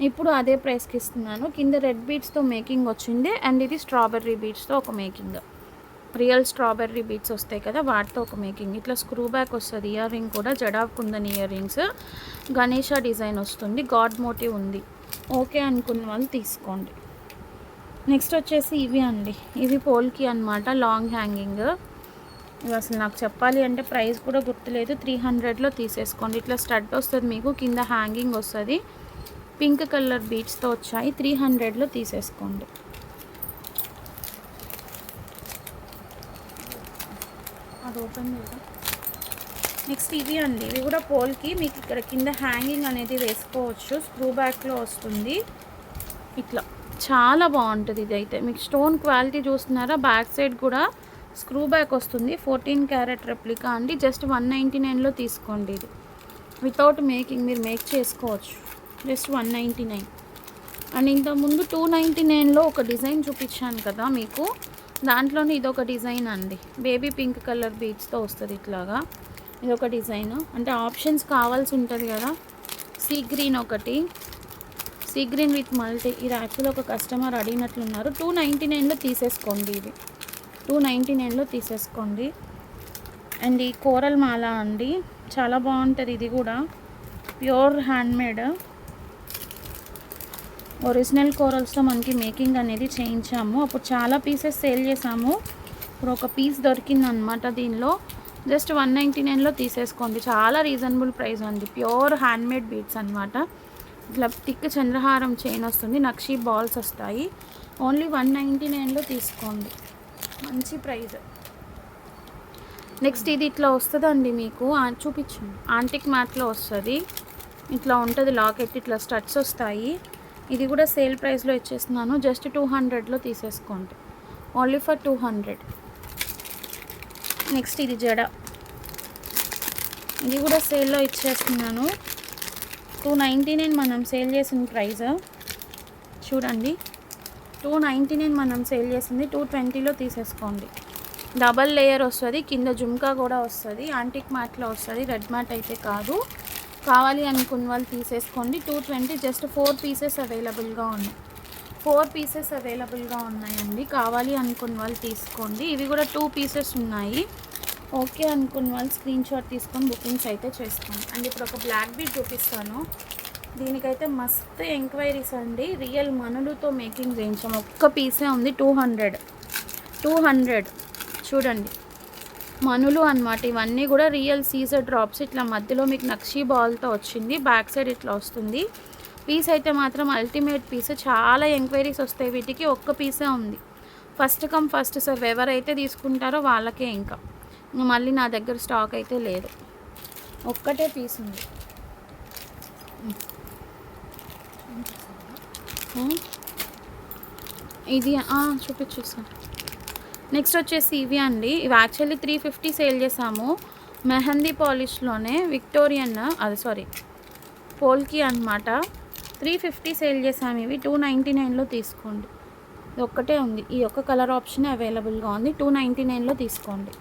ఇప్పుడు అదే ప్రైస్కి ఇస్తున్నాను. కింద రెడ్ బీడ్స్తో మేకింగ్ వచ్చింది. అండ్ ఇది స్ట్రాబెర్రీ బీడ్స్తో ఒక మేకింగ్. రియల్ స్ట్రాబెర్రీ బీడ్స్ వస్తాయి కదా, వాటితో ఒక మేకింగ్. ఇట్లా స్క్రూ బ్యాక్ వస్తుంది. ఇయర్ రింగ్ కూడా jadau kundan ear rings. Ganesha design వస్తుంది. గాడ్ మోటివ్ ఉంది. ఓకే అనుకున్న వాళ్ళు తీసుకోండి. నెక్స్ట్ వచ్చేసి ఇవి అండి. ఇవి పోల్కి అనమాట, లాంగ్ హ్యాంగింగ్. ఇవి అసలు నాకు చెప్పాలి అంటే ప్రైస్ కూడా గుర్తులేదు. 300లో తీసేసుకోండి. ఇట్లా స్టడ్ వస్తుంది మీకు, కింద హ్యాంగింగ్ వస్తుంది. పింక్ కలర్ బీడ్స్తో వచ్చాయి. 300లో తీసేసుకోండి. అది ఓపెన్ చేద్దాం. నెక్స్ట్ ఇవి అండి. ఇవి కూడా పోల్కి మీకు ఇక్కడ కింద హ్యాంగింగ్ అనేది వేసుకోవచ్చు. స్క్రూ బ్యాక్లో వస్తుంది. ఇట్లా చాలా బాగుంటుంది. ఇది అయితే మీకు స్టోన్ క్వాలిటీ చూస్తున్నారా, బ్యాక్ సైడ్ కూడా స్క్రూ బ్యాక్ వస్తుంది. 14 క్యారెట్ రెప్లికా అండి. జస్ట్ 199లో తీసుకోండి. ఇది వితౌట్ మేకింగ్ మీరు మేక్ చేసుకోవచ్చు. జస్ట్ 199. అండ్ ఇంతకుముందు 299లో ఒక డిజైన్ చూపించాను కదా మీకు, దాంట్లోనే ఇదొక డిజైన్ అండి. బేబీ పింక్ కలర్ బీడ్స్తో వస్తుంది ఇట్లాగా. ఇదొక డిజైన్. అంటే ఆప్షన్స్ కావాల్సి ఉంటుంది కదా. సీ గ్రీన్ ఒకటి, సీ గ్రీన్ విత్ మల్టీ. ఇది యాక్చువల్లీ ఒక కస్టమర్ అడిగినట్లున్నారు. 299లో తీసేసుకోండి. ఇది 299లో తీసేసుకోండి. అండ్ ఈ కోరల్ మాల అండి, చాలా బాగుంటుంది. ఇది కూడా ప్యూర్ హ్యాండ్మేడ్ ఒరిజినల్ కోరల్స్తో మనకి మేకింగ్ అనేది చేయించాము. అప్పుడు చాలా పీసెస్ సేల్ చేసాము. ఇప్పుడు ఒక పీస్ దొరికిందనమాట దీనిలో. జస్ట్ 199లో తీసేసుకోండి. చాలా రీజనబుల్ ప్రైస్ ఉంది. ప్యూర్ హ్యాండ్మేడ్ బీడ్స్ అనమాట. ఇట్లా టిక్ చంద్రహారం చైన్ వస్తుంది. నక్షి బాల్స్ వస్తాయి. ఓన్లీ 199లో తీసుకోండి. మంచి ప్రైస్. నెక్స్ట్ ఇది ఇట్లా వస్తుందండి మీకు, చూపించండి. ఆంటిక్ మ్యాట్లో వస్తుంది. ఇట్లా ఉంటుంది లాకెట్. ఇట్లా స్టడ్స్ వస్తాయి. ఇది కూడా సేల్ ప్రైస్లో ఇచ్చేస్తున్నాను. జస్ట్ 200లో తీసేసుకోండి. Only for 200. నెక్స్ట్ ఇది జడ. ఇది కూడా సేల్లో ఇచ్చేస్తున్నాను. 299 మనం సేల్ చేసిన ప్రైస్ చూడండి. 299 మనం సేల్ చేసింది 220లో తీసేసుకోండి. డబల్ లేయర్ వస్తుంది, కింద జుమ్కా కూడా వస్తుంది, యాంటిక్ మ్యాట్లో వస్తుంది, రెడ్ మ్యాట్ అయితే కాదు. కావాలి అనుకున్న వాళ్ళు తీసేసుకోండి. 220 జస్ట్ 4 పీసెస్ అవైలబుల్గా ఉన్నాయి. 4 పీసెస్ అవైలబుల్గా ఉన్నాయండి. కావాలి అనుకున్న వాళ్ళు తీసుకోండి. ఇవి కూడా 2 పీసెస్ ఉన్నాయి. ఓకే అనుకున్న వాళ్ళు స్క్రీన్ షాట్ తీసుకొని బుకింగ్స్ అయితే చేసుకోండి. అండ్ ఇప్పుడు ఒక బ్లాక్ బీడ్ చూపిస్తాను. దీనికైతే మస్తు ఎంక్వైరీస్ అండి. రియల్ మనులతో మేకింగ్ చేయించాం. ఒక్క పీసే ఉంది. 200 చూడండి, మనులు అన్నమాట. ఇవన్నీ కూడా రియల్ సీజర్ డ్రాప్స్. ఇట్లా మధ్యలో మీకు నక్షీ బాల్తో వచ్చింది, బ్యాక్ సైడ్ ఇట్లా వస్తుంది. పీస్ అయితే మాత్రం అల్టిమేట్ పీస్. చాలా ఎంక్వైరీస్ వస్తాయి వీటికి. ఒక్క పీసే ఉంది. First come first serve. ఎవరైతే తీసుకుంటారో వాళ్ళకే. ఇంకా మళ్ళీ నా దగ్గర స్టాక్ అయితే లేదు. ఒక్కటే పీస్ ఉంది. ఇది చూపించేస్తాను. నెక్స్ట్ వచ్చేసి ఇవి అండి. ఇవి యాక్చువల్లీ 350 సేల్ చేసాము. మెహందీ పాలిష్లోనే విక్టోరియన్ పోల్కి అనమాట. 350 సేల్ చేసాము. ఇవి 299లో తీసుకోండి. ఇది ఒక్కటే ఉంది. ఈ ఒక్క కలర్ ఆప్షన్ అవైలబుల్గా ఉంది. 299లో తీసుకోండి.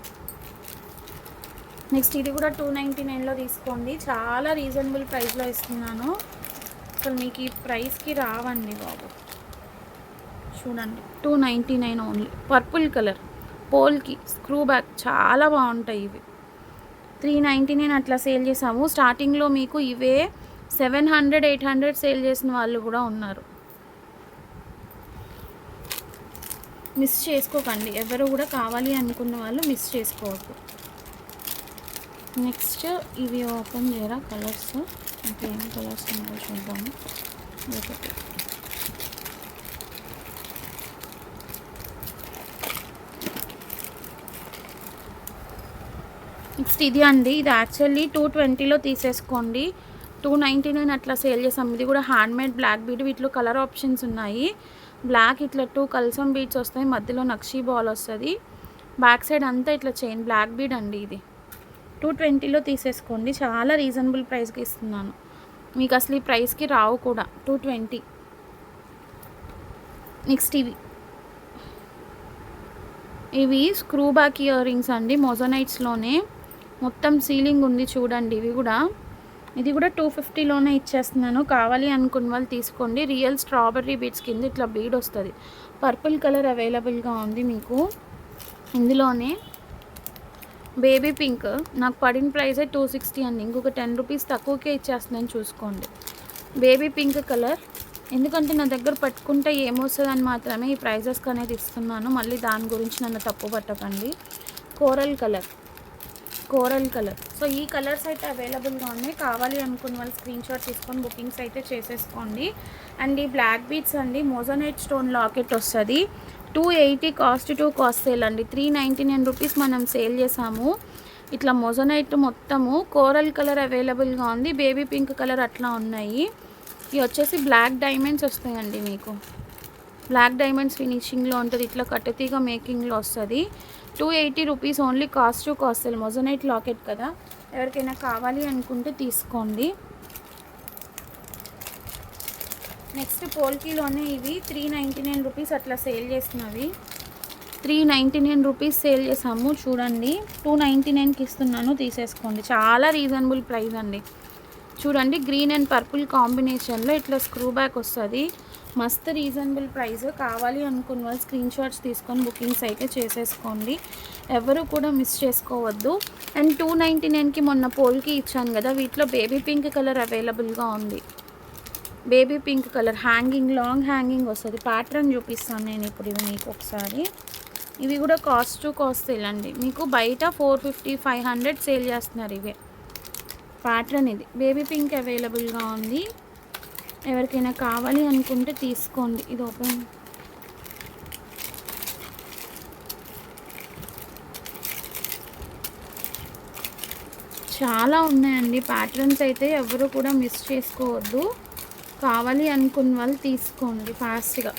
నెక్స్ట్ ఇది కూడా 299లో తీసుకోండి. చాలా రీజనబుల్ ప్రైస్లో ఇస్తున్నాను. అసలు మీకు ఈ ప్రైస్కి రావండి బాబు. చూడండి, 299 ఓన్లీ. Purple colour polki screw back చాలా బాగుంటాయి ఇవి. 399 అట్లా సేల్ చేసాము. స్టార్టింగ్లో మీకు ఇవే 700, 800 సేల్ చేసిన వాళ్ళు కూడా ఉన్నారు. మిస్ చేసుకోకండి. ఎవరు కూడా కావాలి అనుకున్న వాళ్ళు మిస్ చేసుకోవద్దు. నెక్స్ట్ ఇవి ఓపెన్ చేయరా కలర్స్. ఇంకేం కలర్స్ ఉన్నాయో చూద్దాము. ఒకటి నెక్స్ట్ ఇది అండి. ఇది యాక్చువల్లీ 220లో తీసేసుకోండి. 299 అట్లా సేల్ చేసాం. ఇది కూడా హ్యాండ్మేడ్ బ్లాక్ బీడ్. వీటిలో కలర్ ఆప్షన్స్ ఉన్నాయి. బ్లాక్ ఇట్లా 2 కల్సం బీడ్స్ వస్తాయి, మధ్యలో నక్షీ బాల్ వస్తుంది, బ్యాక్ సైడ్ అంతా ఇట్లా చైన్ బ్లాక్ బీడ్ అండి. ఇది 220లో తీసేసుకోండి. చాలా రీజనబుల్ ప్రైస్కి ఇస్తున్నాను. మీకు అసలు ఈ ప్రైస్కి రావు కూడా. 220. నెక్స్ట్ ఇవి స్క్రూ బ్యాక్ ఇయర్ రింగ్స్ అండి. మొజనైట్స్లోనే మొత్తం సీలింగ్ ఉంది చూడండి. ఇది కూడా 250లోనే ఇచ్చేస్తున్నాను. కావాలి అనుకున్న వాళ్ళు తీసుకోండి. రియల్ స్ట్రాబెర్రీ బీడ్స్ కింద ఇట్లా బీడ్ వస్తుంది. పర్పుల్ కలర్ అవైలబుల్గా ఉంది మీకు. ఇందులోనే బేబీ పింక్ నాకు పడిన ప్రైసే 260 అండి. ఇంకొక 10 రూపీస్ తక్కువకే ఇచ్చేస్తున్నాను చూసుకోండి. Baby pink colour. ఎందుకంటే నా దగ్గర పట్టుకుంటే ఏమొస్తుందని మాత్రమే ఈ ప్రైజెస్కి అనేది ఇస్తున్నాను. మళ్ళీ దాని గురించి నన్ను తప్పు పట్టకండి. Coral colour. సో ఈ కలర్స్ అయితే అవైలబుల్గా ఉన్నాయి. కావాలి అనుకున్న వాళ్ళు స్క్రీన్ షాట్ తీసుకొని బుకింగ్స్ అయితే చేసేసుకోండి. అండ్ ఈ బ్లాక్ బీడ్స్ అండి. మోజనైట్ స్టోన్ లాకెట్ వస్తుంది. 280 కాస్ట్ టు కాస్ట్ సేల్ అండి. 399 రూపీస్ మనం సేల్ చేసాము. ఇట్లా మొజనైట్ మొత్తము కోరల్ కలర్ అవైలబుల్గా ఉంది. బేబీ పింక్ కలర్ అట్లా ఉన్నాయి. ఇవి వచ్చేసి బ్లాక్ డైమండ్స్ వస్తాయండి. మీకు బ్లాక్ డైమండ్స్ ఫినిషింగ్లో ఉంటుంది. ఇట్లా కట్టెతీగ మేకింగ్లో వస్తుంది. 280 rupees only cost to cost sale. Moissanite locket కదా, ఎవరికైనా కావాలి అనుకుంటే తీసుకోండి. నెక్స్ట్ పోల్కీలోనే ఇవి 399 రూపీస్ అట్లా సేల్ చేసినవి. 399 రూపీస్ సేల్ చేసాము చూడండి. 299కి ఇస్తున్నాను, తీసేసుకోండి. చాలా రీజనబుల్ ప్రైస్ అండి. చూడండి, గ్రీన్ అండ్ పర్పుల్ కాంబినేషన్లో ఇట్లా స్క్రూ బ్యాక్ వస్తుంది. మస్తు రీజనబుల్ ప్రైస్. కావాలి అనుకున్న వాళ్ళు స్క్రీన్ షాట్స్ తీసుకొని బుకింగ్స్ అయితే చేసేసుకోండి. ఎవరు కూడా మిస్ చేసుకోవద్దు. అండ్ 299కి మొన్న పోల్కి ఇచ్చాను కదా, వీటిలో బేబీ పింక్ కలర్ అవైలబుల్గా ఉంది. Baby pink colour hanging, long hanging వస్తుంది. ప్యాటర్న్ చూపిస్తాను నేను ఇప్పుడు ఇవి మీకు ఒకసారి. ఇవి కూడా కాస్ట్ టు కాస్ట్ సేల్ అండి. మీకు బయట 450, 500 సేల్ చేస్తున్నారు. ఇవే ప్యాటర్న్. ఇది బేబీ పింక్ అవైలబుల్గా ఉంది. ఎవరికైనా కావాలి అనుకుంటే తీసుకోండి. ఇది ఓపెన్. చాలా ఉన్నాయండి ప్యాటర్న్స్ అయితే. ఎవరు కూడా మిస్ చేసుకోవద్దు. కావాలి అనుకున్న వాళ్ళు తీసుకోండి ఫాస్ట్గా.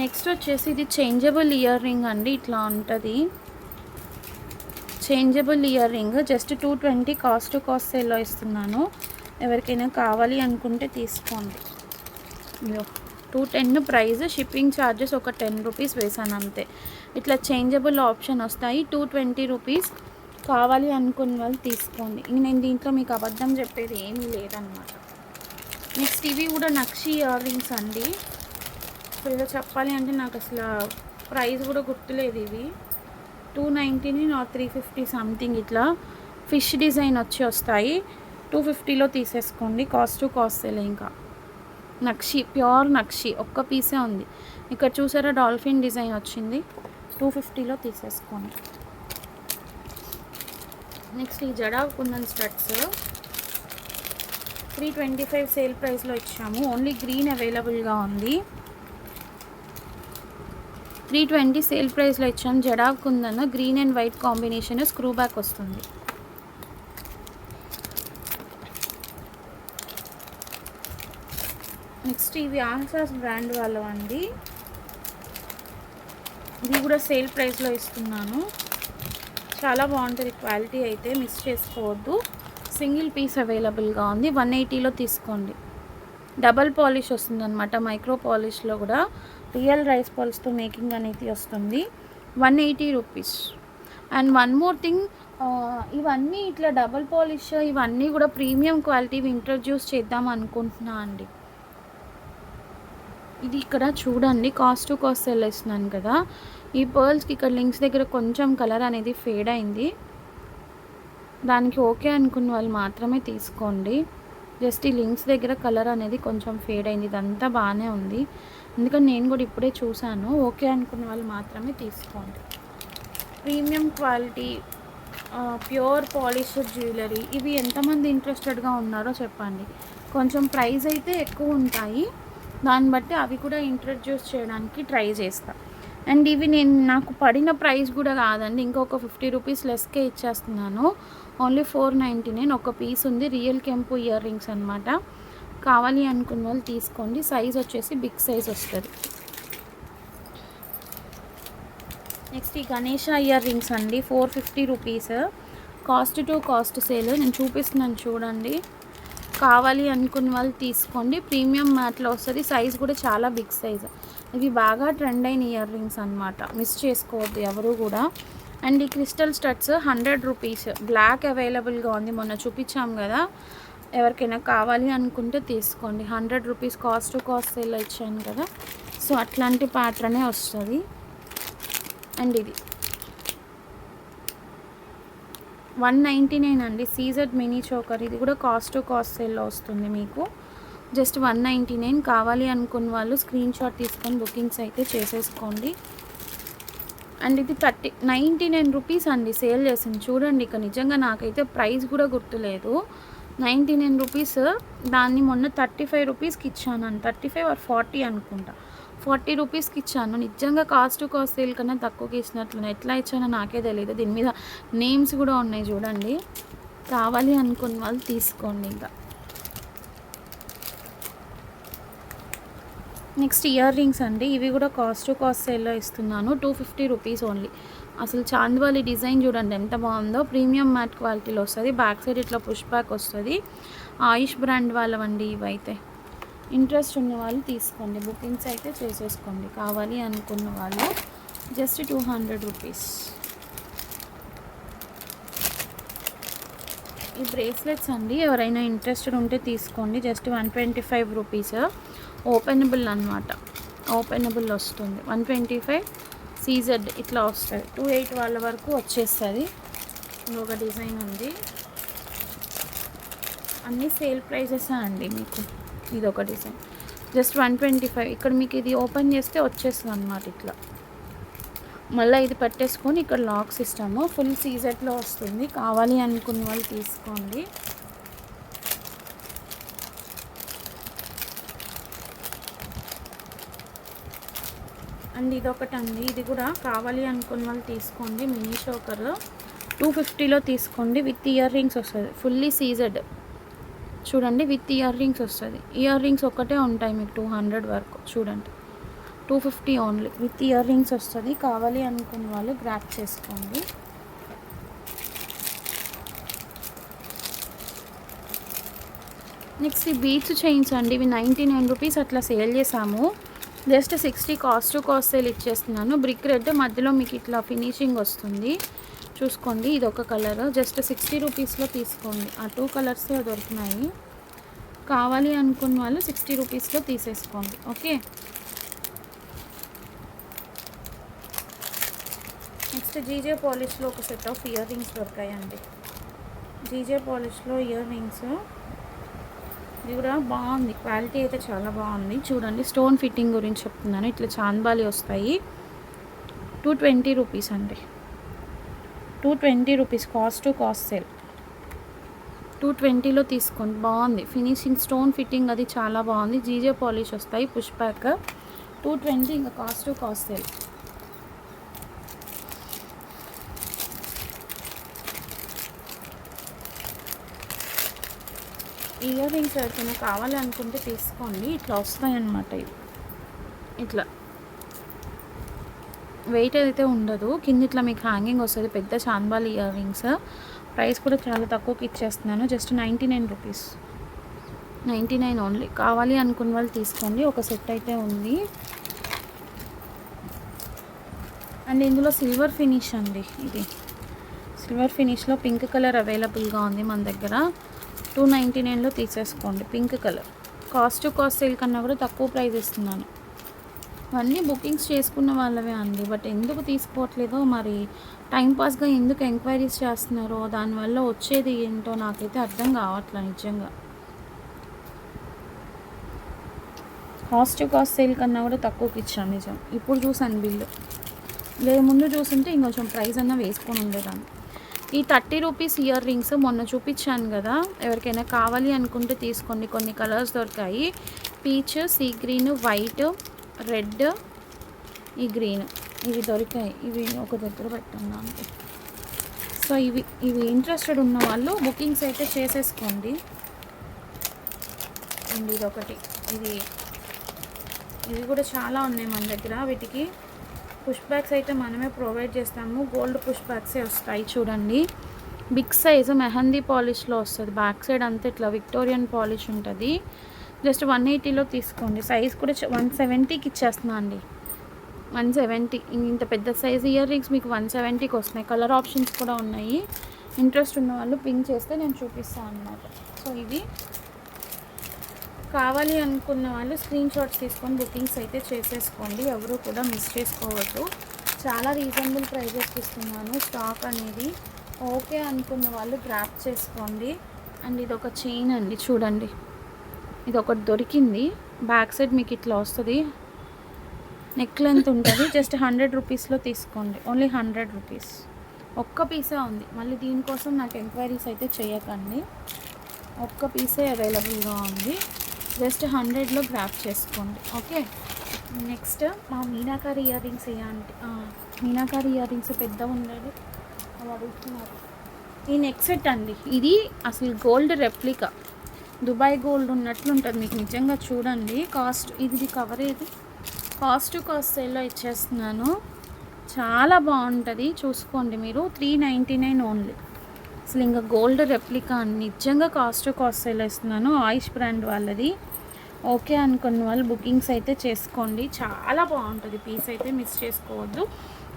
నెక్స్ట్ వచ్చేసి ఇది చేంజబుల్ ఇయర్ రింగ్ అండి, ఇట్లా ఉంటుంది. Changeable ear ring just 220 cost to cost సేల్లో ఇస్తున్నాను. ఎవరికైనా కావాలి అనుకుంటే తీసుకోండి. 210 ప్రైస్, షిప్పింగ్ ఛార్జెస్ ఒక 10 రూపీస్ వేసాను అంతే. ఇట్లా చేంజబుల్ ఆప్షన్ వస్తాయి. 220 రూపీస్. కావాలి అనుకున్న వాళ్ళు తీసుకోండి. నేను దీంట్లో మీకు అబద్ధం చెప్పేది ఏమీ లేదనమాట. నెక్స్ట్ ఇవి కూడా నక్షి ఇయర్ రింగ్స్ అండి. ఇలా చెప్పాలి అంటే నాకు అసలు ప్రైస్ కూడా గుర్తులేదు. ఇవి 290 ఆర్ 350 సంథింగ్, ఇట్లా ఫిష్ డిజైన్ వస్తాయి. 250లో తీసేసుకోండి. Cost to cost sale. ఇంకా నక్షి, ప్యూర్ నక్షి ఒక్క పీసే ఉంది. ఇక్కడ చూసారా డాల్ఫిన్ డిజైన్ వచ్చింది. 250లో తీసేసుకోండి. నెక్స్ట్ ఈ జడా కుందన్ స్టడ్స్ 325 సేల్ ప్రైస్లో ఇచ్చాము. ఓన్లీ గ్రీన్ అవైలబుల్గా ఉంది. 320 సేల్ ప్రైస్లో ఇచ్చాము. జడా kundan green and white combination, screw back వస్తుంది. నెక్స్ట్ ఇవి ఆన్సాస్ బ్రాండ్ వాళ్ళవండి. ఇది కూడా సేల్ ప్రైస్లో ఇస్తున్నాను. చాలా బాగుంటుంది క్వాలిటీ, అయితే మిస్ చేసుకోవద్దు. సింగిల్ పీస్ అవైలబుల్గా ఉంది. 180లో తీసుకోండి. డబల్ పాలిష్ వస్తుంది అనమాట. మైక్రో పాలిష్లో కూడా రియల్ రైస్ పాలిష్తో మేకింగ్ అనేది వస్తుంది. 180 rupees. And one more thing, ఇవన్నీ ఇట్లా డబల్ పాలిష్ ఇవన్నీ కూడా ప్రీమియం క్వాలిటీ ఇంట్రడ్యూస్ చేద్దాం అనుకుంటున్నా అండి. ఇది ఇక్కడ చూడండి, కాస్ట్ టు కాస్ట్ సెల్ ఇస్తున్నాను కదా. ఈ పర్ల్స్కి ఇక్కడ లింక్స్ దగ్గర కొంచెం కలర్ అనేది ఫేడ్ అయింది. దానికి ఓకే అనుకున్న వాళ్ళు మాత్రమే తీసుకోండి. జస్ట్ ఈ లింక్స్ దగ్గర కలర్ అనేది కొంచెం ఫేడ్ అయింది. ఇదంతా బాగానే ఉంది, ఎందుకంటే నేను కూడా ఇప్పుడే చూసాను. ఓకే అనుకున్న వాళ్ళు మాత్రమే తీసుకోండి. Premium quality pure polished jewellery, ఇవి ఎంతమంది ఇంట్రెస్టెడ్గా ఉన్నారో చెప్పండి. కొంచెం ప్రైస్ అయితే ఎక్కువ ఉంటాయి, దాన్ని బట్టి అవి కూడా ఇంట్రడ్యూస్ చేయడానికి ట్రై చేస్తాను. అండ్ ఇవి నాకు పడిన ప్రైస్ కూడా కాదండి, ఇంకొక 50 రూపీస్ లెస్కే ఇచ్చేస్తున్నాను. ఓన్లీ 499 ఒక పీస్ ఉంది. రియల్ కెంపు ఇయర్ రింగ్స్ అనమాట. కావాలి అనుకున్న వాళ్ళు తీసుకోండి. సైజ్ వచ్చేసి బిగ్ సైజ్ వస్తుంది. నెక్స్ట్ ఈ గణేష ఇయర్ రింగ్స్ అండి, 450 rupees. Cost to cost sale నేను చూపిస్తున్నాను చూడండి. కావాలి అనుకున్న వాళ్ళు తీసుకోండి. ప్రీమియం మ్యాట్లో వస్తుంది. సైజ్ కూడా చాలా బిగ్ సైజ్. ఇవి బాగా ట్రెండ్ అయిన ఇయర్ రింగ్స్ అనమాట, మిస్ చేసుకోవద్దు ఎవరు కూడా. అండ్ ఈ క్రిస్టల్ స్టడ్స్ 100 రూపీస్. బ్లాక్ అవైలబుల్గా ఉంది, మొన్న చూపించాం కదా. ఎవరికైనా కావాలి అనుకుంటే తీసుకోండి. 100 rupees cost to cost sale ఇచ్చాను కదా, సో అట్లాంటి ప్యాటర్నే వస్తుంది. అండ్ ఇది 199 అండి. సీజెడ్ మినీ చోకర్, ఇది కూడా కాస్ట్ టు కాస్ట్ సేల్లో వస్తుంది మీకు. జస్ట్ 199. కావాలి అనుకున్న వాళ్ళు స్క్రీన్ షాట్ తీసుకొని బుకింగ్స్ అయితే చేసేసుకోండి. అండ్ ఇది 99 రూపీస్ అండి సేల్ చేసింది. చూడండి ఇక నిజంగా నాకైతే ప్రైస్ కూడా గుర్తులేదు. 99 రూపీస్. దాన్ని మొన్న 35 రూపీస్కి ఇచ్చాను. 35 ఆర్ 40 అనుకుంటా. 40 రూపీస్కి ఇచ్చాను. నిజంగా కాస్ట్ టు కాస్ట్ సేల్ కన్నా తక్కువకి ఇచ్చినట్లు. ఎట్లా ఇచ్చానో నాకే తెలియదు. దీని మీద నేమ్స్ కూడా ఉన్నాయి చూడండి. కావాలి అనుకున్న వాళ్ళు తీసుకోండి. ఇంకా నెక్స్ట్ ఇయర్ రింగ్స్ అండి. ఇవి కూడా కాస్ట్ టు కాస్ట్ సేల్లో ఇస్తున్నాను. 250 రూపీస్ ఓన్లీ. అసలు చాంద్వాలి డిజైన్ చూడండి ఎంత బాగుందో. ప్రీమియం మ్యాట్ క్వాలిటీలో వస్తుంది. బ్యాక్ సైడ్ ఇట్లా పుష్ బ్యాక్ వస్తుంది. ఆయుష్ బ్రాండ్ వాళ్ళవండి ఇవైతే. ఇంట్రెస్ట్ ఉన్న వాళ్ళు తీసుకోండి. బుకింగ్స్ అయితే చేసేసుకోండి. కావాలి అనుకున్న వాళ్ళు జస్ట్ 200 రూపీస్. ఈ బ్రేస్లెట్స్ అండి, ఎవరైనా ఇంట్రెస్టెడ్ ఉంటే తీసుకోండి. Just 125 rupees. ఓపెనబుల్ అనమాట, ఓపెనబుల్ వస్తుంది. 125 సీజెడ్ ఇట్లా వస్తుంది. 28 వాళ్ళ వరకు వచ్చేస్తుంది. ఇంకొక డిజైన్ ఉంది. అన్నీ సేల్ ప్రైజెస్ అండి మీకు. ఇది ఒక డిజైన్ జస్ట్ 125. ఇక్కడ మీకు ఇది ఓపెన్ చేస్తే వచ్చేస్తుంది అనమాట ఇట్లా. మళ్ళీ ఇది పెట్టేసుకొని ఇక్కడ లాక్స్ ఇస్తాము. ఫుల్ సీజెట్లో వస్తుంది. కావాలి అనుకున్న వాళ్ళు తీసుకోండి. అండ్ ఇదొకటి అండి, ఇది కూడా కావాలి అనుకున్న వాళ్ళు తీసుకోండి. మినీ చోకర్ 250లో తీసుకోండి. విత్ ఇయర్ రింగ్స్ వస్తుంది. ఫుల్లీ సీజెడ్ చూడండి, విత్ ఇయర్ రింగ్స్ వస్తుంది. ఇయర్ రింగ్స్ ఒక్కటే ఉంటాయి మీకు 200 వరకు. చూడండి 250 ఓన్లీ. విత్ ఇయర్ రింగ్స్ వస్తుంది. కావాలి అనుకున్న వాళ్ళు గ్రాప్ చేసుకోండి. నెక్స్ట్ ఈ బీట్స్ చైన్స్ అండి. ఇవి 99 రూపీస్ అట్లా సేల్ చేసాము. Just 60 cost to cost sale ఇచ్చేస్తున్నాను. బ్రిక్ రెడ్ మధ్యలో మీకు ఇట్లా ఫినిషింగ్ వస్తుంది చూసుకోండి. ఇది ఒక కలర్. జస్ట్ 60 రూపీస్లో తీసుకోండి. ఆ 2 కలర్స్ దొరికినాయి. కావాలి అనుకున్న వాళ్ళు 60 రూపీస్లో తీసేసుకోండి. ఓకే. నెక్స్ట్ జీజే పాలిష్లో ఒక సెట్ ఆఫ్ ఇయర్ రింగ్స్ దొరికాయండి. జీజే పాలిష్లో ఇయర్ రింగ్స్ ఇది కూడా బాగుంది. క్వాలిటీ అయితే చాలా బాగుంది. చూడండి, స్టోన్ ఫిట్టింగ్ గురించి చెప్తున్నాను. ఇట్లా చాంద్బాలి వస్తాయి. 220 రూపీస్ అండి. 220 rupees cost to cost sale. 220లో తీసుకోండి. బాగుంది ఫినిషింగ్, స్టోన్ ఫిట్టింగ్ అది చాలా బాగుంది. జీజే పాలిష్ వస్తాయి. పుష్ బ్యాక్ 220 ఇంకా cost to cost sale. Earrings ఎవరికైనా కావాలి అనుకుంటే తీసుకోండి. ఇట్లా వస్తాయన్నమాట. ఇవి ఇట్లా వెయిట్ అయితే ఉండదు. కింద ఇట్లా మీకు హ్యాంగింగ్ వస్తుంది. పెద్ద చాంద్బాలి ఇయర్ రింగ్స్. ప్రైస్ కూడా చాలా తక్కువకి ఇచ్చేస్తున్నాను. Just 99 rupees. 99 ఓన్లీ. కావాలి అనుకున్న వాళ్ళు తీసుకోండి. ఒక సెట్ అయితే ఉంది. అండ్ ఇందులో సిల్వర్ ఫినిష్ అండి. ఇది సిల్వర్ ఫినిష్లో పింక్ కలర్ అవైలబుల్గా ఉంది మన దగ్గర. 299లో తీసేసుకోండి. Pink colour. Cost to cost sale కన్నా కూడా తక్కువ ప్రైస్ ఇస్తున్నాను. అన్నీ బుకింగ్స్ చేసుకున్న వాళ్ళవే అండి. బట్ ఎందుకు తీసుకోవట్లేదో మరి, టైంపాస్గా ఎందుకు ఎంక్వైరీస్ చేస్తున్నారో, దానివల్ల వచ్చేది ఏంటో నాకైతే అర్థం కావట్లే నిజంగా. కాస్ట్ టు కాస్ట్ సేల్ కన్నా కూడా తక్కువకి ఇచ్చాను నిజం. ఇప్పుడు చూసాను బిల్లు. ముందు చూసుంటే ఇంకొంచెం ప్రైస్ అన్నా వేసుకొని ఉండేదాన్ని. ఈ 30 రూపీస్ ఇయర్ రింగ్స్ మొన్న చూపించాను కదా, ఎవరికైనా కావాలి అనుకుంటే తీసుకోండి. కొన్ని కలర్స్ దొరికాయి. Peach, sea green, white, red, ఈ గ్రీన్ ఇవి దొరికాయి. ఇవి ఒక దగ్గర పెట్టండి అంతే. సో ఇవి ఇంట్రెస్టెడ్ ఉన్న వాళ్ళు బుకింగ్స్ అయితే చేసేసుకోండి. అండ్ ఇదొకటి. ఇవి కూడా చాలా ఉన్నాయి మన దగ్గర. వీటికి పుష్ బ్యాక్స్ అయితే మనమే ప్రొవైడ్ చేస్తాము. గోల్డ్ పుష్ బ్యాక్సే వస్తాయి. చూడండి, బిగ్ సైజు మెహందీ పాలిష్లో వస్తుంది. బ్యాక్ సైడ్ అంతా ఇట్లా విక్టోరియన్ పాలిష్ ఉంటుంది. జస్ట్ 180లో తీసుకోండి. సైజ్ కూడా 170కి ఇచ్చేస్తున్నా అండి. 170. ఇంత పెద్ద సైజ్ ఇయర్ రింగ్స్ మీకు 170కి వస్తున్నాయి. కలర్ ఆప్షన్స్ కూడా ఉన్నాయి. ఇంట్రెస్ట్ ఉన్న వాళ్ళు పింక్ చేస్తే నేను చూపిస్తాను అన్నమాట. సో ఇవి కావాలి అనుకున్న వాళ్ళు స్క్రీన్ షాట్స్ తీసుకొని బుకింగ్స్ అయితే చేసేసుకోండి. ఎవరు కూడా మిస్ చేసుకోవద్దు. చాలా రీజనబుల్ ప్రైజెస్కి ఇస్తున్నాను స్టాక్ అనేది. ఓకే అనుకున్న వాళ్ళు గ్రాప్ చేసుకోండి. అండ్ ఇది ఒక చైన్ అండి. చూడండి, ఇది ఒకటి దొరికింది. బ్యాక్ సైడ్ మీకు ఇట్లా వస్తుంది. నెక్ లెంత్ ఉంటుంది. జస్ట్ 100 రూపీస్లో తీసుకోండి. Only 100 rupees. ఒక్క పీసే ఉంది. మళ్ళీ దీనికోసం నాకు ఎంక్వైరీస్ అయితే చేయకండి. ఒక్క పీసే అవైలబుల్గా ఉంది. జస్ట్ 100లో గ్రాప్ చేసుకోండి. ఓకే. నెక్స్ట్ మా మీనాకారి ఇయర్ రింగ్స్ అంటే మీనాకారి ఇయర్ రింగ్స్ పెద్ద ఉండదు అవి అడుగుతున్నారు. ఈ నెక్ సెట్ అండి. ఇది అసలు గోల్డ్ రెప్లికా, దుబాయ్ గోల్డ్ ఉన్నట్లు ఉంటుంది మీకు నిజంగా. చూడండి, కాస్ట్ ఇది కవర్ ఏది కాస్ట్ టు కాస్ట్ సేల్లో ఇచ్చేస్తున్నాను. చాలా బాగుంటుంది. చూసుకోండి మీరు. 399 ఓన్లీ. అసలు ఇంకా గోల్డ్ రెప్లికా నిజంగా కాస్ట్ టు కాస్ట్ సేల్ ఇస్తున్నాను. ఆయిష్ బ్రాండ్ వాళ్ళది. ఓకే అనుకున్న వాళ్ళు బుకింగ్స్ అయితే చేసుకోండి. చాలా బాగుంటుంది పీస్ అయితే, మిస్ చేసుకోవద్దు.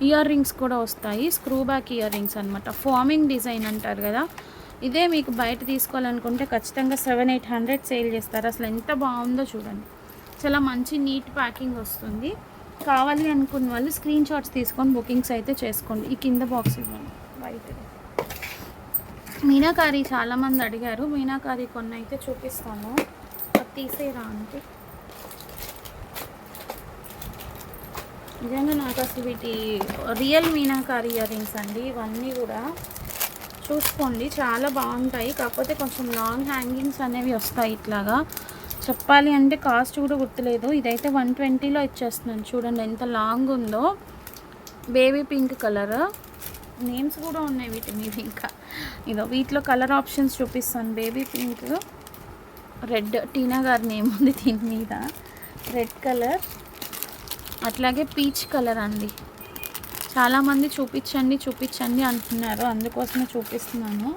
ఇయర్ రింగ్స్ కూడా వస్తాయి. స్క్రూ బ్యాక్ ఇయర్ రింగ్స్ అనమాట. ఫార్మింగ్ డిజైన్ అంటారు కదా, ఇదే మీకు బయట తీసుకోవాలనుకుంటే ఖచ్చితంగా 700-800 సేల్ చేస్తారు. అసలు ఎంత బాగుందో చూడండి. చాలా మంచి నీట్ ప్యాకింగ్ వస్తుంది. కావాలి అనుకున్న వాళ్ళు స్క్రీన్ షాట్స్ తీసుకొని బుకింగ్స్ అయితే చేసుకోండి. ఈ కింద బాక్స్ ఇవ్వండి. వైట్ మీనాకారి చాలామంది అడిగారు. మీనాకారి కొన్ని అయితే చూపిస్తాను. తీసేరా అంటే నిజంగా నాకు అసలు వీటి రియల్ మీనాకారి ఇయర్ రింగ్స్ అండి. ఇవన్నీ కూడా చూసుకోండి, చాలా బాగుంటాయి. కాకపోతే కొంచెం లాంగ్ హ్యాంగింగ్స్ అనేవి వస్తాయి. ఇట్లాగా చెప్పాలి అంటే కాస్ట్ కూడా గుర్తులేదు. ఇదైతే 120లో ఇచ్చేస్తున్నాను. చూడండి ఎంత లాంగ్ ఉందో. Baby pink colour. నేమ్స్ కూడా ఉన్నాయి వీటి మీద. ఇంకా ఇదో వీటిలో కలర్ ఆప్షన్స్ చూపిస్తాను. బేబీ పింక్, రెడ్, టీనా గారి నేమ్ ఉంది దీని మీద. రెడ్ కలర్, అట్లాగే పీచ్ కలర్ అండి. చాలామంది చూపించండి చూపించండి అంటున్నారు, అందుకోసమే చూపిస్తున్నాను.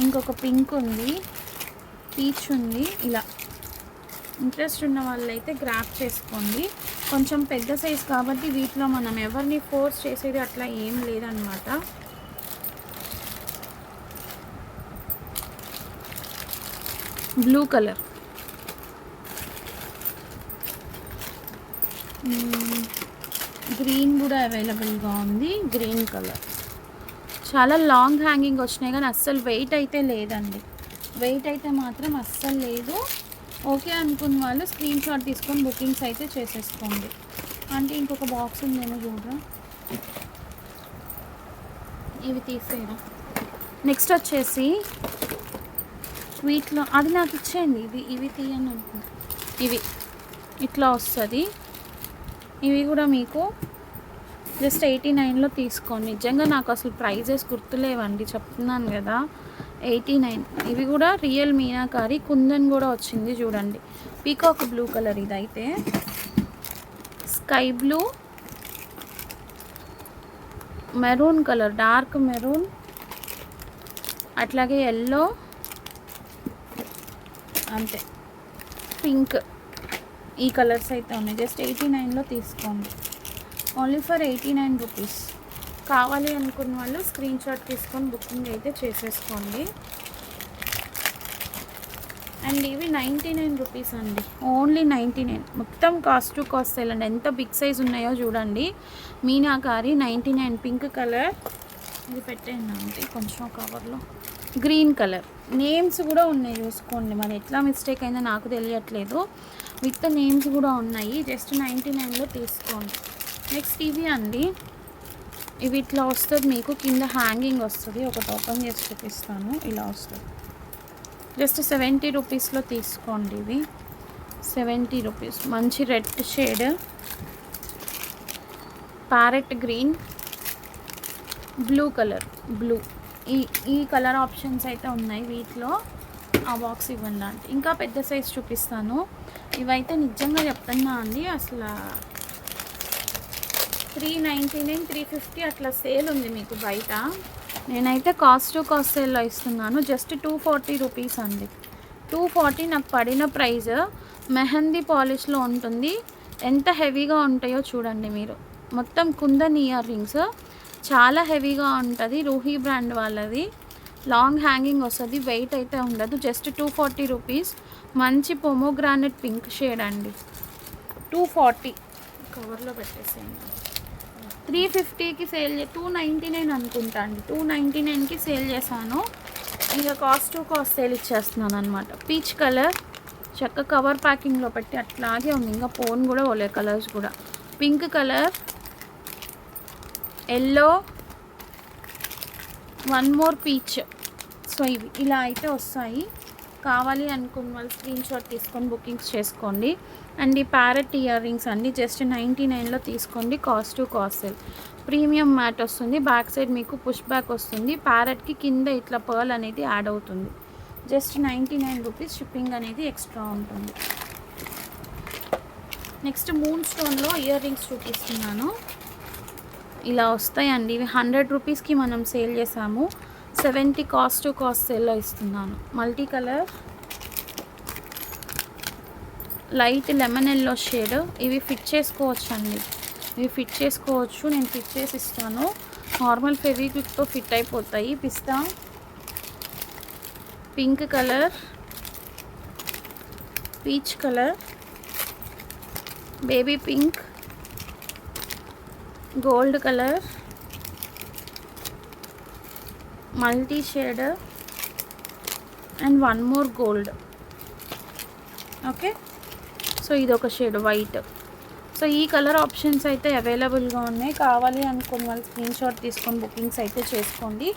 ఇంకొక పింక్ ఉంది, పీచ్ ఉంది. ఇలా ఇంట్రెస్ట్ ఉన్న వాళ్ళైతే గ్రాప్ చేసుకోండి. కొంచెం పెద్ద సైజ్ కాబట్టి వీటిలో మనం ఎవరిని ఫోర్స్ చేసేది అట్లా ఏం లేదనమాట. బ్లూ కలర్, గ్రీన్ కూడా అవైలబుల్గా ఉంది. గ్రీన్ కలర్ చాలా లాంగ్ హ్యాంగింగ్ వచ్చినాయి కానీ అస్సలు వెయిట్ అయితే లేదండి. వెయిట్ అయితే మాత్రం అస్సలు లేదు. ఓకే అనుకున్న వాళ్ళు స్క్రీన్ షాట్ తీసుకొని బుకింగ్స్ అయితే చేసేసుకోండి. అంటే ఇంకొక బాక్స్ ఉందేమో చూడరా, ఇవి తీసేయరా. నెక్స్ట్ వచ్చేసి వీటిలో అది నాకు ఇచ్చేయండి. ఇవి తీయండి అనుకుంటా. ఇవి ఇట్లా వస్తుంది. ఇవి కూడా మీకు జస్ట్ 89లో తీసుకోండి. నిజంగా నాకు అసలు ప్రైజెస్ గుర్తులేవండి, చెప్తున్నాను కదా. 89. ఇవి కూడా రియల్ మీనాకారి కుందన్ కూడా వచ్చింది చూడండి. పీకాక్ బ్లూ కలర్ ఇదైతే, sky blue, maroon colour, dark maroon, అట్లాగే ఎల్లో, అంతే పింక్. ఈ కలర్స్ అయితే ఉన్నాయి. జస్ట్ 89లో తీసుకోండి. Only for 89 rupees. కావాలి అనుకున్న వాళ్ళు స్క్రీన్ షాట్ తీసుకొని బుకింగ్ అయితే చేసేసుకోండి. అండ్ ఇవి 99 రూపీస్ అండి, ఓన్లీ 99. మొత్తం కాస్ట్ టు కాస్ట్ సేల్ అండి. ఎంత బిగ్ సైజ్ ఉన్నాయో చూడండి. మీనాకారి 99. పింక్ కలర్, ఇది పెట్టేయండి అంతే కొంచెం కవర్లో. గ్రీన్ కలర్, నేమ్స్ కూడా ఉన్నాయి చూసుకోండి. మరి ఎట్లా మిస్టేక్ అయిందో నాకు తెలియట్లేదు. విత్ నేమ్స్ కూడా ఉన్నాయి. జస్ట్ 99లో తీసుకోండి. నెక్స్ట్ ఇవి అండి, ఇవి ఇట్లా వస్తుంది మీకు, కింద హ్యాంగింగ్ వస్తుంది. ఒకటి ఓపెన్ చేసి చూపిస్తాను. ఇలా వస్తుంది. జస్ట్ 70 రూపీస్లో తీసుకోండి. ఇవి 70 రూపీస్. మంచి red shade, parrot green, blue colour, blue. ఈ కలర్ ఆప్షన్స్ అయితే ఉన్నాయి వీటిలో. ఆ బాక్స్ ఇవ్వండి అంటే ఇంకా పెద్ద సైజ్ చూపిస్తాను. ఇవైతే నిజంగా చెప్తున్నా అండి, అసలు 399, 350 అట్లా సేల్ ఉంది మీకు బయట. నేనైతే కాస్ట్ టు కాస్ట్ సేల్లో ఇస్తున్నాను. జస్ట్ 240 రూపీస్ అండి. 240 నాకు పడిన ప్రైజ్. మెహందీ పాలిష్లో ఉంటుంది. ఎంత హెవీగా ఉంటాయో చూడండి మీరు. మొత్తం కుందన్ ఇయర్ రింగ్స్, చాలా హెవీగా ఉంటుంది. రూహీ బ్రాండ్ వాళ్ళది. లాంగ్ హ్యాంగింగ్ వస్తుంది, వెయిట్ అయితే ఉండదు. Just 240 rupees. మంచి పొమోగ్రానెట్ పింక్ షేడ్ అండి. 240 కవర్లో పెట్టేసేయండి. 350కి సేల్ 299 అనుకుంటా అండి. 299కి సేల్ చేశాను. ఇంకా కాస్ట్ టు కాస్ట్ సేల్ ఇచ్చేస్తున్నాను అనమాట. పీచ్ కలర్ చక్క కవర్ ప్యాకింగ్లో పెట్టి అట్లాగే ఉంది. ఇంకా ఫోన్ కూడా ఓలే కలర్స్ కూడా. Pink colour, yellow, one more peach. So ఇవి ఇలా అయితే వస్తాయి. కావాలి అనుకున్న వాళ్ళు స్క్రీన్ షాట్ తీసుకొని బుకింగ్స్ చేసుకోండి. అండ్ ఈ ప్యారెట్ ఇయర్ రింగ్స్ అండి, జస్ట్ 99లో తీసుకోండి. Cost to cost sale. Premium matte వస్తుంది. బ్యాక్ సైడ్ మీకు పుష్ బ్యాక్ వస్తుంది. ప్యారెట్కి కింద ఇట్లా పర్ల్ అనేది యాడ్ అవుతుంది. Just 99 rupees. షిప్పింగ్ అనేది ఎక్స్ట్రా ఉంటుంది. నెక్స్ట్ మూన్ స్టోన్లో ఇయర్ రింగ్స్ చూపిస్తున్నాను. ఇలా వస్తాయండి. ఇవి 100 రూపీస్కి మనం సేల్ చేసాము. 70 కాస్ట్ టు కాస్ట్ సేల్లో ఇస్తున్నాను. Multi colour, light lemon yellow shade. ఇవి ఫిట్ చేసుకోవచ్చు అండి. ఇవి ఫిట్ చేసుకోవచ్చు. నేను ఫిట్ చేసి ఇస్తాను. నార్మల్ ఫెవిక్విక్తో ఫిట్ అయిపోతాయి. పిస్తా, pink colour, peach colour, baby pink, gold colour, multi shade and one more gold. Okay, so ఇది ఒక షేడ్ వైట్. సో ఈ కలర్ ఆప్షన్స్ అయితే అవైలబుల్గా ఉన్నాయి. కావాలి అనుకున్న వాళ్ళు స్క్రీన్ షాట్ తీసుకొని బుకింగ్స్ అయితే చేసుకోండి.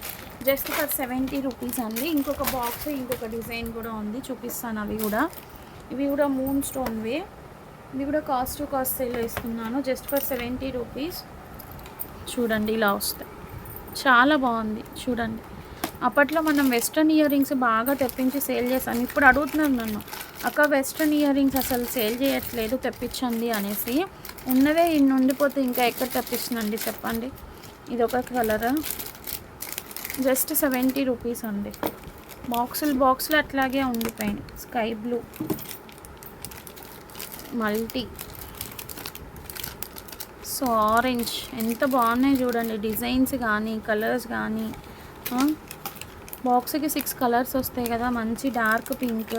జస్ట్ ఫర్ 70 రూపీస్ అండి. ఇంకొక బాక్స్, ఇంకొక డిజైన్ కూడా ఉంది, చూపిస్తాను. అవి కూడా, ఇవి కూడా మూన్ స్టోన్వే. ఇవి కూడా కాస్ట్ టు కాస్ట్ సేల్లో ఇస్తున్నాను. Just for 70 rupees. చూడండి ఇలా వస్తాయి. చాలా బాగుంది చూడండి. అప్పట్లో మనం వెస్ట్రన్ ఇయర్ రింగ్స్ బాగా తెప్పించి సేల్ చేసాను. ఇప్పుడు అడుగుతున్నారు నన్ను, అక్క వెస్ట్రన్ ఇయర్ రింగ్స్ అసలు సేల్ చేయట్లేదు, తెప్పించండి అనేసి. ఉన్నవే ఇన్ని ఉండిపోతే ఇంకా ఎక్కడ తెప్పిస్తుందండి చెప్పండి. ఇది ఒక కలర్, జస్ట్ 70 రూపీస్ అండి. బాక్సులు అట్లాగే ఉండిపోయినాయి. Sky blue, multi, so orange, ఎంత బాగున్నాయి చూడండి డిజైన్స్ కానీ కలర్స్ కానీ. బాక్స్కి 6 కలర్స్ వస్తాయి కదా, మంచి డార్క్ పింక్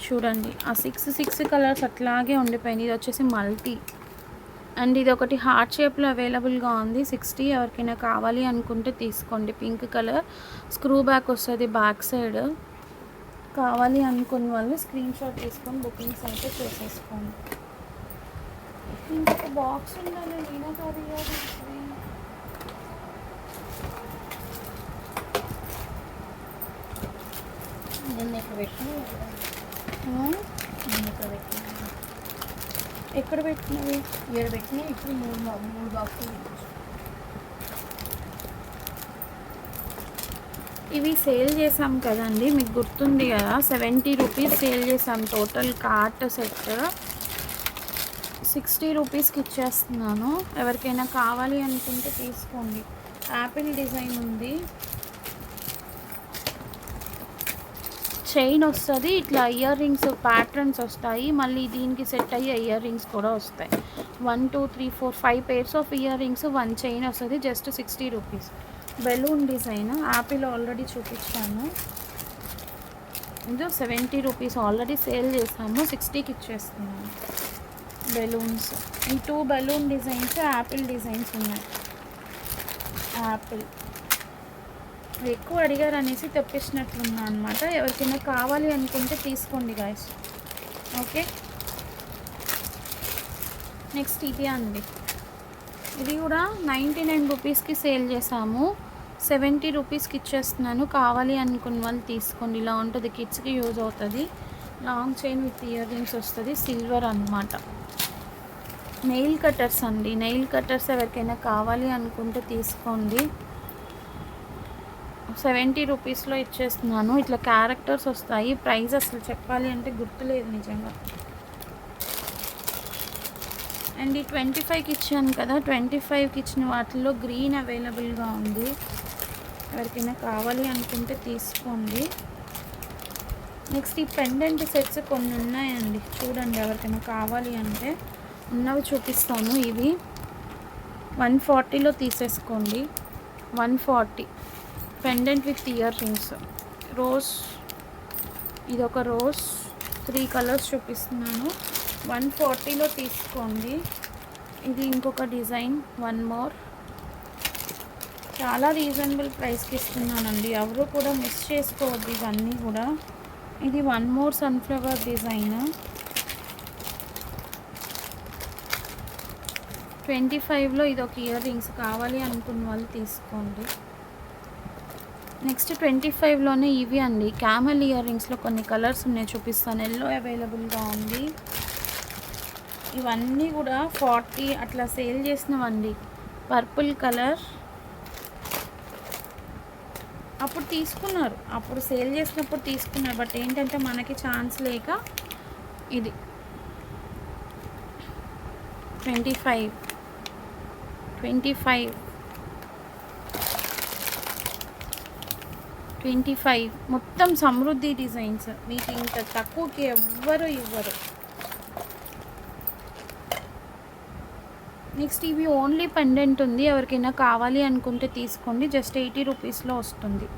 చూడండి. ఆ 6 కలర్స్ అట్లాగే ఉండిపోయింది. ఇది వచ్చేసి మల్టీ, అండ్ ఇది ఒకటి హార్ట్ షేప్లో అవైలబుల్గా ఉంది. 60. ఎవరికైనా కావాలి అనుకుంటే తీసుకోండి. పింక్ కలర్, స్క్రూ బ్యాక్ వస్తుంది బ్యాక్ సైడ్. కావాలి అనుకున్న వాళ్ళు స్క్రీన్ షాట్ తీసుకొని బుకింగ్స్ అయితే చేసేసుకోండి. ఇంకొక బాక్స్ ఉండాలి మీనాకారి ఎక్కడ పెట్టినవి? ఇక్కడ పెట్టినవి ఇప్పుడు మూడు బాక్సులు. ఇవి సేల్ చేసాం కదండి, మీకు గుర్తుంది కదా, 70 రూపీస్ సేల్ చేసాం. టోటల్ కార్ట్ సెట్ 60 రూపీస్కి ఇచ్చేస్తున్నాను. ఎవరికైనా కావాలి అనుకుంటే తీసుకోండి. యాపిల్ డిజైన్ ఉంది, చైన్ వస్తుంది, ఇట్లా ఇయర్ రింగ్స్ ప్యాటర్న్స్ వస్తాయి. మళ్ళీ దీనికి సెట్ అయ్యే ఇయర్ రింగ్స్ కూడా వస్తాయి. 1 2 3 4 5 pairs of earrings, 1 chain వస్తుంది. Just 60 rupees. Balloon design apple already చూపించాను. ఇది 70 రూపీస్ ఆల్రెడీ సేల్ చేసాము, 60కి ఇచ్చేస్తున్నాను. బెలూన్స్, ఈ 2 బెలూన్ డిజైన్స్ యాపిల్ డిజైన్స్ ఉన్నాయి. యాపిల్ ఎక్కువ అడిగారు అనేసి తెప్పించినట్లున్నా అనమాట. ఎవరికైనా కావాలి అనుకుంటే తీసుకోండి గాయస్. ఓకే, నెక్స్ట్ ఇది అండి. ఇది కూడా 99 రూపీస్కి సేల్ చేసాము, 70 రూపీస్కి ఇచ్చేస్తున్నాను. కావాలి అనుకున్న వాళ్ళు తీసుకోండి. ఇలా ఉంటుంది, కిడ్స్కి యూజ్ అవుతుంది. Long chain with ear rings వస్తుంది, సిల్వర్ అనమాట. నెయిల్ కట్టర్స్ అండి, నెయిల్ కట్టర్స్ ఎవరికైనా కావాలి అనుకుంటే తీసుకోండి. 70 రూపీస్లో ఇచ్చేస్తున్నాను. ఇట్లా క్యారెక్టర్స్ వస్తాయి. ప్రైస్ అసలు చెప్పాలి అంటే గుర్తులేదు నిజంగా. అండ్ ఈ 25కి ఇచ్చాను కదా, 25కి ఇచ్చిన వాటిల్లో గ్రీన్ అవైలబుల్గా ఉంది. ఎవరికైనా కావాలి అనుకుంటే తీసుకోండి. నెక్స్ట్ ఈ పెండెంట్ సెట్స్ కొన్ని ఉన్నాయండి, చూడండి. ఎవరికైనా కావాలి అంటే ఉన్నవి చూపిస్తాను. ఇవి 140లో తీసేసుకోండి. 140 pendant with ear rings. Rose, ఇదొక రోజ్, 3 కలర్స్ చూపిస్తున్నాను. 140లో తీసుకోండి. ఇది ఇంకొక డిజైన్, 1 మోర్. చాలా రీజనబుల్ ప్రైస్కి ఇస్తున్నానండి, ఎవరు కూడా మిస్ చేసుకోవద్దు ఇవన్నీ కూడా. ఇది 1 మోర్ సన్ఫ్లవర్ డిజైన్. 25లో ఇది ఒక ఇయర్ రింగ్స్. కావాలి అనుకున్న వాళ్ళు తీసుకోండి. నెక్స్ట్ 25లోనే ఇవి అండి, క్యామెల్ ఇయర్ రింగ్స్లో కొన్ని కలర్స్ ఉన్నాయి, చూపిస్తాను. ఎల్లో అవైలబుల్గా ఉంది. ఇవన్నీ కూడా 40 అట్లా సేల్ చేసినవండి. పర్పుల్ కలర్ అప్పుడు తీసుకున్నారు, అప్పుడు సేల్ చేసినప్పుడు తీసుకున్నారు. బట్ ఏంటంటే మనకి ఛాన్స్ లేక ఇది 25 మొత్తం సమృద్ధి డిజైన్స్. మీకు ఇంత తక్కువకి ఎవ్వరు ఇవ్వరు. నెక్స్ట్ ఇవి ఓన్లీ పెండెంట్ ఉంది, ఎవరికైనా కావాలి అనుకుంటే తీసుకోండి. జస్ట్ 80 రూపీస్లో వస్తుంది.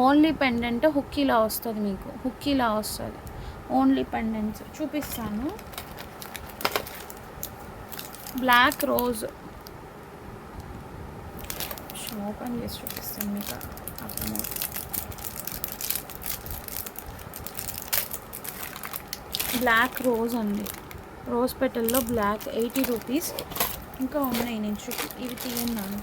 ఓన్లీ పెండెంట్, హుక్కీలా వస్తుంది, మీకు హుక్కీలా వస్తుంది. ఓన్లీ పెండెంట్స్ చూపిస్తాను. బ్లాక్ రోజ్ ఓపెన్ చేసి చూపిస్తాను మీకు అర్థమవుతుంది. బ్లాక్ రోజ్ అండి, రోజ్ పెటల్లో బ్లాక్, 80 రూపీస్. ఇంకా ఉన్నాయి, నేను ఇవి తీయన్నాను.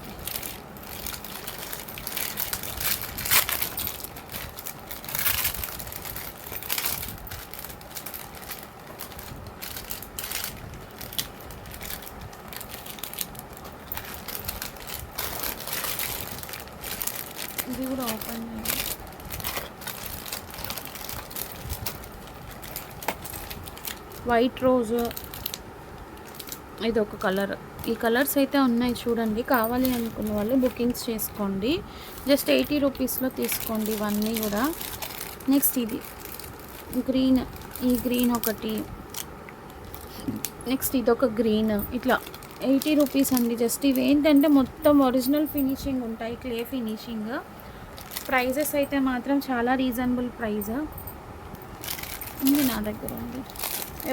ఇది కూడా ఓపెన్ చేయాలి. వైట్ రోజ్, ఇది ఒక కలర్. ఈ కలర్స్ అయితే ఉన్నాయి చూడండి. కావాలి అనుకున్న వాళ్ళు బుకింగ్స్ చేసుకోండి. జస్ట్ 80 రూపీస్లో తీసుకోండి ఇవన్నీ కూడా. నెక్స్ట్ ఇది గ్రీన్, ఈ గ్రీన్ ఒకటి. నెక్స్ట్ ఇదొక గ్రీన్. ఇట్లా 80 రూపీస్ అండి. జస్ట్ ఇవి ఏంటంటే మొత్తం ఒరిజినల్ ఫినిషింగ్ ఉంటాయి, క్లే ఫినిషింగ్. ప్రైజెస్ అయితే మాత్రం చాలా రీజనబుల్ ప్రైస్ ఉంది నా దగ్గర ఉంది.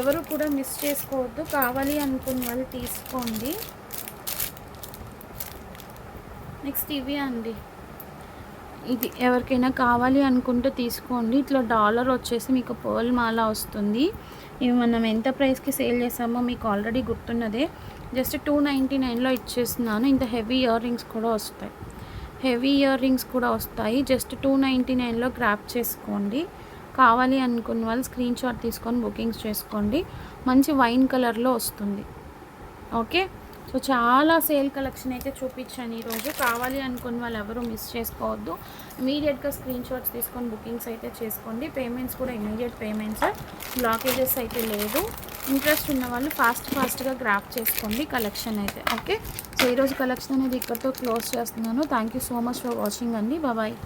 ఎవరు కూడా మిస్ చేసుకోవద్దు. కావాలి అనుకున్న వాళ్ళు తీసుకోండి. నెక్స్ట్ ఇవి అండి. ఇది ఎవరికైనా కావాలి అనుకుంటే తీసుకోండి. ఇట్లా డాలర్ వచ్చేసి మీకు పర్ల్ మాల వస్తుంది. ఇవి మనం ఎంత ప్రైస్కి సేల్ చేసామో మీకు ఆల్రెడీ గుర్తున్నదే. జస్ట్ 299లో ఇచ్చేస్తున్నాను. ఇంత హెవీ ఇయర్ రింగ్స్ కూడా వస్తాయి. జస్ట్ 299లో గ్రాప్ చేసుకోండి. కావాలి అనుకున్న వాళ్ళు స్క్రీన్ షాట్ తీసుకొని బుకింగ్స్ చేసుకోండి. మంచి వైన్ కలర్లో వస్తుంది. ఓకే, సో చాలా సేల్ కలెక్షన్ అయితే చూపించాను ఈరోజు. కావాలి అనుకున్న వాళ్ళు ఎవరు మిస్ చేసుకోవద్దు. ఇమీడియట్గా స్క్రీన్ షాట్స్ తీసుకొని బుకింగ్స్ అయితే చేసుకోండి. పేమెంట్స్ కూడా ఇమీడియట్ పేమెంట్స్, బ్లాకేజెస్ అయితే లేదు. ఇంట్రెస్ట్ ఉన్న వాళ్ళు ఫాస్ట్గా గ్రాప్ చేసుకోండి కలెక్షన్ అయితే. ఓకే, సో ఈరోజు కలెక్షన్ అనేది ఇక్కడితో క్లోజ్ చేస్తున్నాను. Thank you so much for watching అండి. బాయ్.